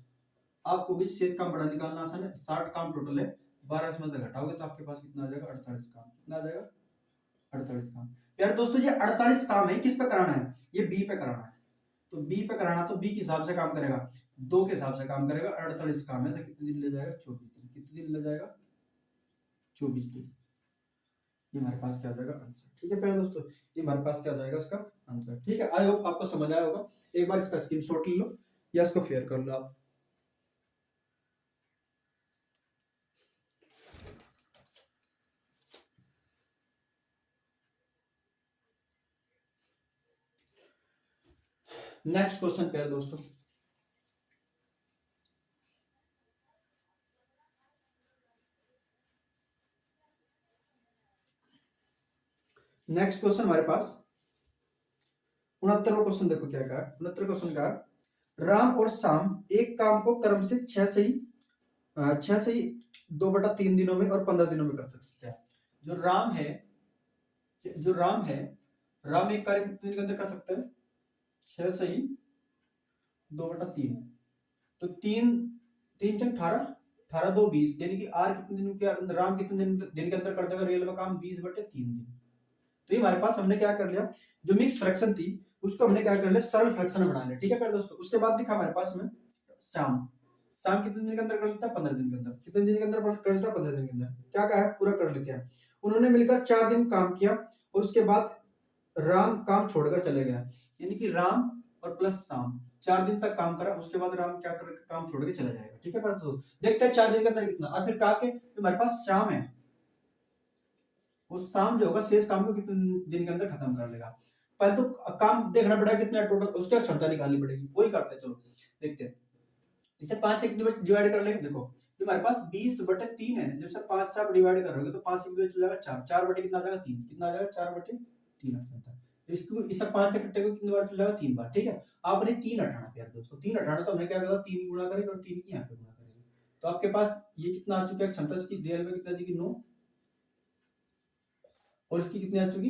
A: आपको भी शेष काम बड़ा निकालना आसान है, 60 काम टोटल है, 12 इसमें से घटाओगे तो आपके पास कितना आ जाएगा 48 काम, कितना आ जाएगा 48 काम। प्यारे दोस्तों ये 48 काम है, किस पे कराना है, ये बी पे कराना है, तो बी पे कराना तो बी के हिसाब से काम करेगा, 2 के हिसाब से काम करेगा, 48 काम है तो कितने दिन ले जाएगा 24 दिन, कितने दिन ले जाएगा 24 दिन। ये हमारे पास क्या आ जाएगा आंसर। ठीक है प्यारे दोस्तों, ये हमारे पास क्या आ जाएगा इसका आंसर। ठीक है, आई होप आपको समझ आया होगा, एक बार इसका स्क्रीनशॉट ले लो या इसको शेयर कर लो आप। नेक्स्ट क्वेश्चन पे है दोस्तों, नेक्स्ट क्वेश्चन हमारे पास 69वां क्वेश्चन। देखो क्या कहा, 69 क्वेश्चन का, राम और शाम एक काम को क्रम से 6 से ही 2/3 दिनों में और 15 दिनों में कर सकते हैं। जो राम है, जो राम है, राम एक कार्य कितने दिन के अंदर कर सकता है? 6 से ही 2/3। तो तीन, 3 × 6 = 18, 18 2 20, यानी कि आर कितने दिन के अंदर, राम कितने दिन के अंदर कर देगा रियल में काम? 20/3 दिन। तो ये हमारे पास हमने क्या कर लिया, जो मिक्स फ्रैक्शन थी उसको हमने क्या कर लिया, सरल फ्रैक्शन बना लिया। ठीक है प्यारे दोस्तों। उसके बाद दिखा हमारे पास में शाम, शाम कितने दिन के अंदर कर लेता है? 15 दिन के अंदर। कितने दिन के अंदर कर लेता है? 15 दिन के अंदर। क्या कहा है? पूरा कर लेते हैं। उन्होंने मिलकर 4 दिन काम किया और उसके बाद राम काम छोड़कर चले गया, यानी कि राम और प्लस शाम 4 दिन तक काम करा, उसके बाद राम क्या कर काम छोड़ के चला जाएगा। ठीक है प्यारे दोस्तों। देखते हैं 4 दिन के अंदर कितना। और फिर कहा कि हमारे पास शाम है, वो शाम जो होगा शेष काम को कितने दिन के अंदर खत्म कर लेगा। पहले तो काम देखना पड़ेगा कितना टोटल, उसकी क्षमता निकालनी पड़ेगी, वही करते हैं। चलो देखते हैं। इसे 5 से कितने डिवाइड कर लेंगे? देखो जो हमारे पास 20/3 है, जब से 5 से आप डिवाइड करोगे तो 5 से कितने चल जाएगा? 4, 4 बटे कितना आ जाएगा? 3, कितना आ जाएगा? 4/3 आता है। तो इसको इसे 5 से कट्टे को कितनी बार चल जाएगा? 3 बार। ठीक है। आपने 3 हटाना यार दोस्तों, 3 हटाना तो हमने क्या करा, 3 गुणा करेंगे और 3 की यहाँ पे गुणा करेंगे। तो आपके पास ये कितना आ चुका है क्षमता, इसकी रियल में कितना आ चुकी? 9, और इसकी कितनी आ चुकी?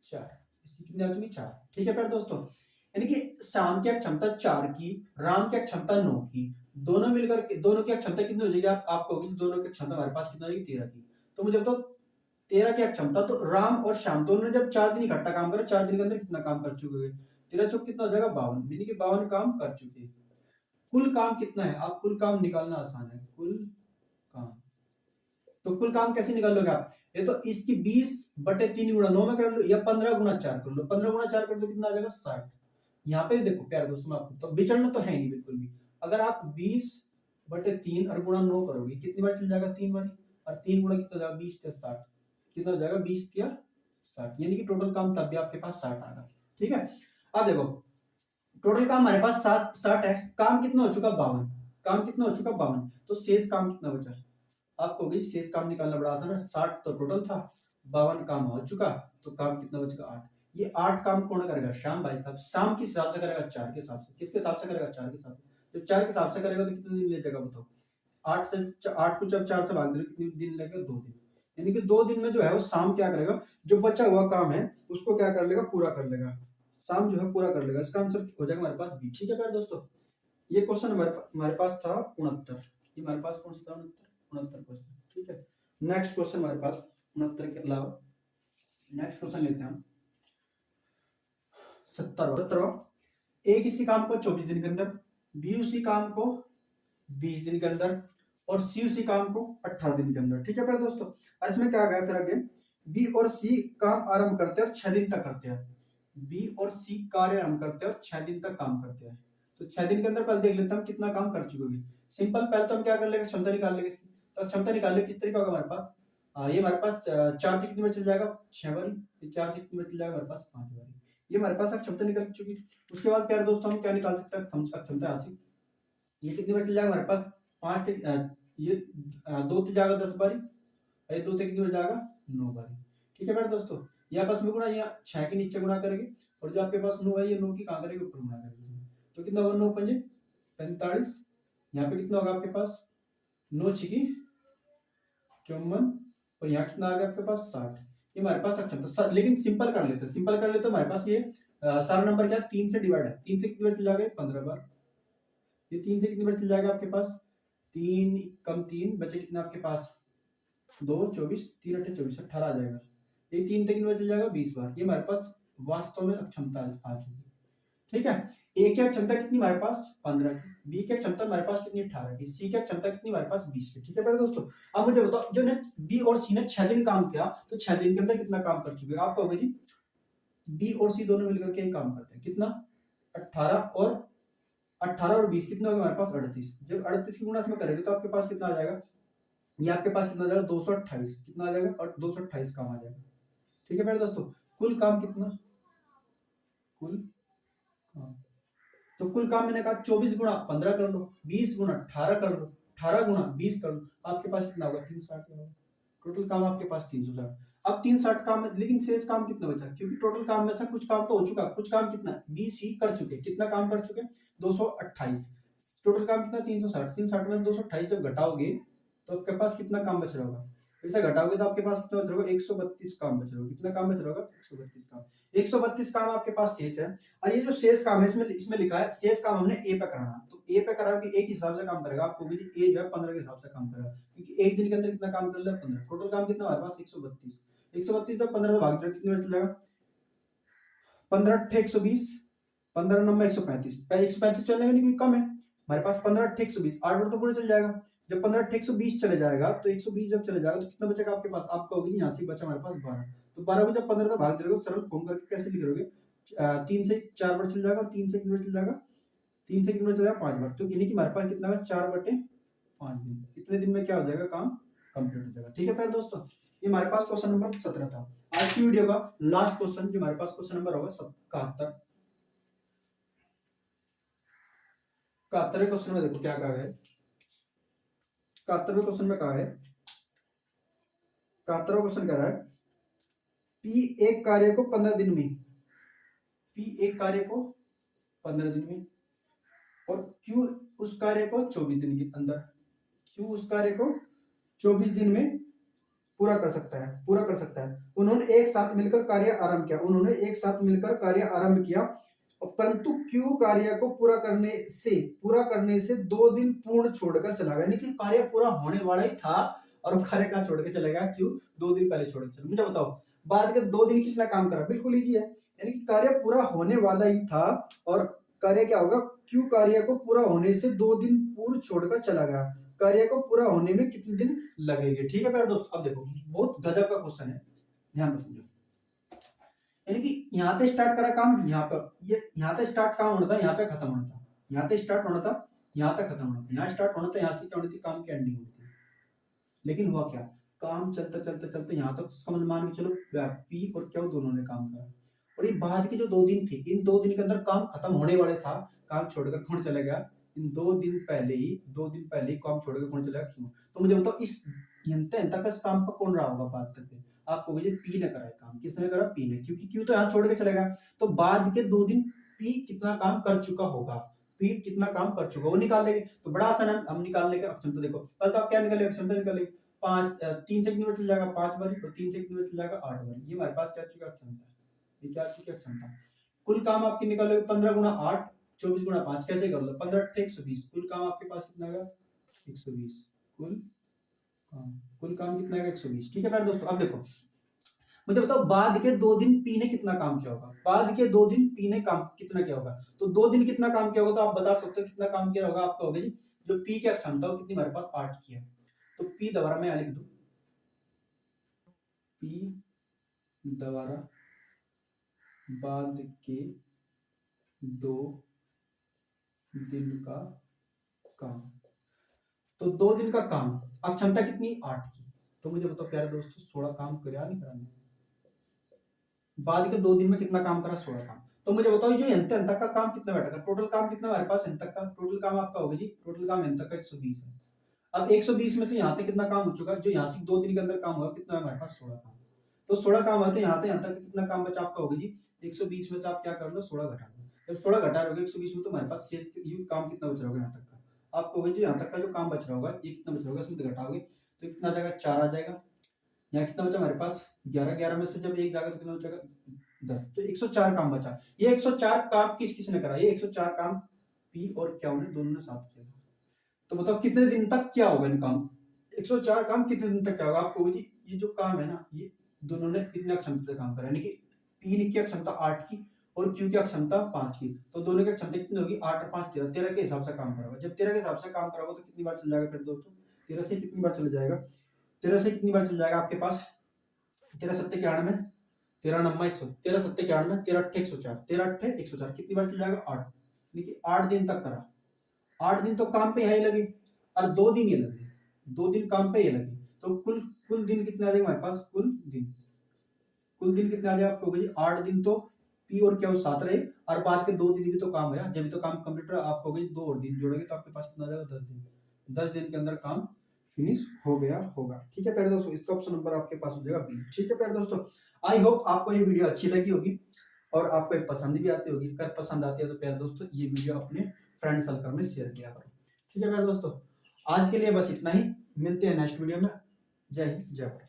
A: 4। इसकी कितनी आ चुकी? 4। ठीक है प्यारे दोस्तों। यानी कि शाम की क्षमता 4 की, राम की क्षमता 9 की, दोनों मिलकर के दोनों की क्षमता कितनी हो जाएगी? आप कहोगे दोनों की क्षमता हमारे पास कितना हो जाएगी? 13 की। तो मुझे बताओ 13 की क्षमता, तो राम और शाम दोनों ने जब 4 दिन इकट्ठा काम करा, 4 दिन के अंदर कितना काम कर चुके हैं? 13 चौक कितना हो जाएगा? 52, यानी कि 52 काम कर चुके हैं। कुल काम कितना है? आप कुल काम निकालना आसान है, कुल काम। तो कुल काम कैसे निकाल लोगे आप? ये तो इसकी 20/3 गुणा 9 में कर लो, या 15 गुणा 4 कर लो। 15 गुणा 4 कर दो कितना आ जाएगा? 60। यहाँ पे भी देखो प्यारे दोस्तों, मैं आपको तो विचलना तो है नहीं बिल्कुल भी। अगर आप 20/3 और गुणा 9 करोगे कितनी बार चल जाएगा? 3 बार। और 3 गुणा कितना हो जाएगा? 20 × 60, कितना हो जाएगा? 20 × 60, यानी कि टोटल काम तब भी आपके पास 60 आ रहा। ठीक है। अब देखो टोटल काम हमारे पास 60 है, काम कितना हो चुका? 52। काम कितना हो चुका? 52। तो शेष काम कितना बचा? आपको भी शेष काम निकालना बड़ा आसान है। 60 तो टोटल था, 52 काम हो चुका, तो काम कितना बचेगा? 8। ये 8 काम कौन करेगा? शाम भाई साहब। शाम किस हिसाब से करेगा? 4 के हिसाब से। किसके हिसाब से करेगा? 4 के हिसाब से। तो 4 के हिसाब से करेगा तो कितने दिन ले जाएगा बताओ? 8 को जब 4 से भाग दो कितने दिन लगेगा? 2 दिन। यानी कि 2 दिन में जो है वो शाम क्या करेगा, जो बचा हुआ काम है उसको क्या कर लेगा? पूरा कर लेगा। शाम जो है पूरा कर लेगा। इसका आंसर हो जाएगा हमारे पास बी। ठीक है दोस्तों। ये क्वेश्चन हमारे पास था 69। ये हमारे पास कौन सा था? 69 क्वेश्चन। ठीक है। नेक्स्ट क्वेश्चन हमारे पास 69 के अलावा नेक्स्ट क्वेश्चन लेते हैं हम 70वां। ए किसी काम को 24 दिन के अंदर, बी उसी काम को 20 दिन के अंदर, और सी उसी काम को 18 दिन के अंदर। ठीक है प्यारे दोस्तों। और इसमें क्या गया फिर आगे, बी और सी काम आरंभ करते हैं और 6 दिन तक करते हैं। बी और सी कार्य आरंभ करते हैं और 6 दिन तक काम करते हैं। तो 6 दिन के अंदर पहले देख लेते हैं हम कितना काम कर चुके हैं। सिंपल, पहले तो हम क्या कर लेंगे? क्षमता निकाल लेंगे इसकी। तो क्षमता निकाल ले किस तरीके होगा हमारे पास? ये हमारे पास 4 से कितनी बार चल जाएगा? 6 बार। 4 से कितनी बार चल जाएगा? हमारे पास 5 बार। ये हमारे पास क्षमता निकल चुकी। उसके बाद प्यारे दोस्तों हम क्या निकाल सकते हैं? क्षमता यहाँ से ये कितनी बार चल जाएगा हमारे पास? 5 से ये 2 से जाएगा 10 बारी, ये 2 से कितनी बार जाएगा? 9 बारी। ठीक है मेरे दोस्तों। ये आपस में गुणा, यहाँ 6 के नीचे गुणा करेंगे, और जो आपके पास 9 है ये 9 की कहाँ करेंगे? ऊपर गुणा करेंगे। तो कितना होगा? 9 पंजे 45। यहाँ पे कितना होगा आपके पास? 9 छिकी 54, और यहाँ कितना आ गया आपके पास? 60। ये हमारे पास क्षमता। लेकिन सिंपल कर लेते हैं, सिंपल कर लेते हैं। हमारे पास ये सारा नंबर क्या है? 3 से डिवाइड है। 3 से कितनी बार चल जाएगा? 15 बार। ये 3 से कितनी बार चल जाएगा आपके पास? 3 कम 3 बचे कितना आपके पास? 2 24, 3 8 24, 18 आ जाएगा। ये 3 से कितनी बार चल जाएगा? 20 बार। ये हमारे पास वास्तव में क्षमता आ चुकी है। ठीक है। ए की क्षमता कितनी हमारे पास? 15 की। बी की क्षमता हमारे पास कितनी? 18 की। सी की क्षमता कितनी हमारे पास? 20 की। ठीक है मेरे दोस्तों। अब मुझे बताओ, जो ने बी और सी ने 6 दिन काम किया, तो 6 दिन के अंदर कितना काम कर चुके हैं? आप कहोगे जी बी और सी दोनों मिलकर के काम करते हैं। कितना? 18 और 20 कितना हो गया हमारे पास? 38। जब 38 की गुणा इसमें करेंगे तो आपके पास कितना आ जाएगा? ये आपके पास कितना आ जाएगा? 228। कितना आ जाएगा? और 228 काम आ जाएगा। ठीक है मेरे दोस्तों। कुल काम कितना? कुल काम तो कुल काम मैंने कहा 24 गुणा 15 कर लो, 20 गुणा 18 कर लो, 18 गुणा 20 कर लो, आपके पास कितना होगा 360 होगा। टोटल काम आपके पास 360। अब 360 काम में लेकिन शेष काम कितना बचा, क्योंकि टोटल काम में से कुछ काम तो हो चुका, कुछ काम कितना 20 ही कर चुके, कितना काम कर चुके 228। टोटल काम कितना 360, 360 में 228 जब घटाओगे तो आपके पास कितना काम बच रहा होगा, ऐसा घटाओगे तो आपके पास कितना बच रहा होगा 132 काम बच रहा होगा। कितना काम बच रहा होगा 132 काम। 132 काम आपके पास शेष है। और ये जो शेष काम है इसमें लिखा है शेष काम हमने ए पे कराना, तो ए पे करा के एक हिसाब से काम करेगा, आपको भी ए जो है 15 के हिसाब से काम करेगा, क्योंकि एक दिन के अंदर कितना काम कर लिया 15। टोटल काम कितना हमारे पास 132। 132 जब 15 से भाग दो कितने बच जाएगा 15 8 120, 15 9 135, 135 चलेगा नहीं क्योंकि कम है हमारे पास। 15 8 120 8 बार तो पूरे चल जाएगा। जब 15 8 120 चले जाएगा तो 120 जब चले जाएगा तो कितना बचेगा आपके पास, आपका होगी यहाँ से बचा हमारे पास 12। तो 12 को जब 15 से भाग दोगे सरल फॉर्म करके कैसे लिख दोगे, 3 से 4 बार चल जाएगा और 3 से कितने बार चल जाएगा, 3 से कितने बार चल जाएगा 5 बार। तो यानी कि हमारे पास कितना होगा 4/5 दिन। कितने दिन में क्या हो जाएगा काम कंप्लीट हो जाएगा। ठीक है प्यारे दोस्तों, ये हमारे पास क्वेश्चन नंबर 17 था। आज की वीडियो का लास्ट क्वेश्चन जो हमारे पास क्वेश्चन नंबर होगा 71। 71वें क्वेश्चन में देखो क्या कहा है। 71वें क्वेश्चन में कहा है, 71वां क्वेश्चन कह रहा है पी एक कार्य को 15 दिन में, पी एक कार्य को 15 दिन में और क्यू उस कार्य को 24 दिन के अंदर, क्यू उस कार्य को 24 दिन में पूरा कर सकता है, पूरा कर सकता है। उन्होंने एक साथ मिलकर कार्य आरंभ किया, उन्होंने एक साथ मिलकर कार्य आरंभ किया, परंतु क्यू कार्य को पूरा करने से 2 दिन पूर्ण छोड़कर चला गया। यानी कि कार्य पूरा होने वाला ही था और कार्य का छोड़ के चला गया, क्यों 2 दिन पहले छोड़ के चला। मुझे बताओ बाद के 2 दिन किसने काम करा, बिल्कुल इजी है। यानी कि कार्य पूरा होने वाला ही था और कार्य क्या होगा, क्यू कार्य को पूरा होने से 2 दिन पूर्व छोड़कर चला गया। कार्य को पूरा होने में कितने दिन लगेंगे। ठीक है प्यारे दोस्तों, अब देखो बहुत गजब का क्वेश्चन है, ध्यान से समझो। यानी कि यहाँ पे स्टार्ट करा काम, यहाँ पर ये यहाँ पे स्टार्ट काम होना था, यहाँ पे खत्म होना था, यहाँ पे स्टार्ट होना था, यहाँ तक खत्म होना था, यहाँ स्टार्ट होना था, यहाँ से क्या होनी थी काम की एंडिंग होनी थी। लेकिन हुआ क्या, काम चलते चलते चलते यहाँ तक तो मान के चलो पी और क्यू दोनों ने काम करा, और ये बाद के जो 2 दिन थे इन 2 दिन के अंदर काम खत्म होने वाले था, काम छोड़कर कौन चला गया, इन 2 दिन पहले ही काम छोड़कर कौन चला गया, क्यों। तो मुझे बताओ इस तक इस काम पर कौन रहा होगा बाद तक, आपको मुझे पी ने करा है काम, किसने करा पी ने, क्योंकि क्यू तो यहाँ छोड़ के चलेगा। तो बाद के 2 दिन पी कितना काम कर चुका होगा, पी कितना काम कर चुका वो निकाल लेंगे। तो बड़ा आसान है, हम निकालने के अक्षमता देखो पहले तो आप क्या निकालेंगे, अक्षमता निकालेंगे 3 से कितने चल जाएगा 5 बार, तो 3 से कितने चल जाएगा 8 बार। ये हमारे पास क्या चुका क्षमता, ये क्या चुकी क्षमता। कुल काम आपकी निकालोगे 15 गुणा 8 24 गुणा 5 कैसे कर लो 15 8 120, कुल काम आपके पास कितना आएगा 120, कुल काम कितना आएगा 120। ठीक है प्यारे दोस्तों, अब देखो मुझे बताओ बाद के 2 दिन पी ने कितना काम किया होगा, बाद के 2 दिन पी ने काम कितना किया होगा। तो 2 दिन कितना काम किया होगा तो आप बता सकते हो कितना काम किया होगा आपका होगा जी, जो पी की क्षमता हो कितनी हमारे पास 8 की है। तो पी दोबारा मैं लिख दूं, पी दोबारा बाद के 2 दिन का काम, तो 2 दिन का काम अब क्षमता कितनी 8 की। तो मुझे बताओ प्यारे दोस्तों 16 काम करा नहीं कराने, बाद के 2 दिन में कितना काम करा 16 काम। तो मुझे बताओ जो एन तक का काम कितना बैठेगा, टोटल काम कितना हमारे पास एन तक का, टोटल काम आपका होगा जी, टोटल काम एन तक का 120 है। अब 120 में से यहाँ तक कितना काम हो चुका है, जो यहाँ से 2 दिन के अंदर काम हुआ कितना है हमारे पास 16 काम। तो 16 काम होते हैं यहाँ से यहाँ तक कितना काम बचा आपका होगा जी 120 में से आप क्या कर लो 16 घटा लो। जब 16 घटा लोगे 120 में तो हमारे पास शेष काम कितना बच रहा होगा यहाँ तक का, आपको होगा जी यहाँ तक का जो काम बच रहा होगा ये कितना बच रहा होगा, इसमें घटाओगे तो कितना आ जाएगा 4 आ जाएगा। यहाँ कितना बचा हमारे पास 11 में से जब एक जाएगा तो कितना बचेगा 10, तो 104 काम बचा। ये 104 काम किस किसने करा, ये 104 काम पी और क्यू ने दोनों ने साथ किया। तो बताओ कितने दिन तक क्या होगा इन काम, 104 काम कितने दिन तक क्या होगा आपको जी, ये जो काम है ना ये दोनों ने इतनी क्षमता से काम करा, यानी कि पी की क्षमता 8 की और क्यू की क्षमता 5 की, तो दोनों की क्षमता कितनी होगी 8 और 5 13, 13 के हिसाब से काम करा। जब 13 के हिसाब से काम करा तो कितनी बार चल जाएगा फिर दोस्तों 13 से कितनी बार चल जाएगा, 13 से कितनी बार चल जाएगा आपके पास 13 सत्ते 91, 13 नम्मा 100, 13 सत्ते 91, 13 अट्ठे 104, 13 अट्ठे 104 कितनी बार चल जाएगा 8, यानी कि 8 दिन तक करा। 8 दिन तो काम पे यहाँ ही लगे और 2 दिन ये लगे, 2 दिन काम पे ये लगे, तो कुल दिन कितने आ जाएगा हमारे पास, कुल दिन कितने आ जाएगा आपको 8 दिन तो पी और क्या साथ रहे और बाद के 2 दिन भी तो काम हुआ, जब भी तो काम कंप्लीट हुआ। आप हो गए 2 और दिन जोड़ोगे तो आपके पास कितना आ जाएगा, 10 दिन। 10 दिन के अंदर काम फिनिश हो गया होगा। ठीक है प्यारे दोस्तों, इसका ऑप्शन नंबर आपके पास हो जाएगा बी। ठीक है प्यारे दोस्तों, आई होप आपको ये वीडियो अच्छी लगी होगी और आपको ये पसंद भी आती होगी। अगर पसंद आती है तो प्यारे दोस्तों ये वीडियो अपने फ्रेंड सर्कल में शेयर किया करो। ठीक है प्यारे दोस्तों, आज के लिए बस इतना ही, मिलते हैं नेक्स्ट वीडियो में। जय हिंद, जय भारत।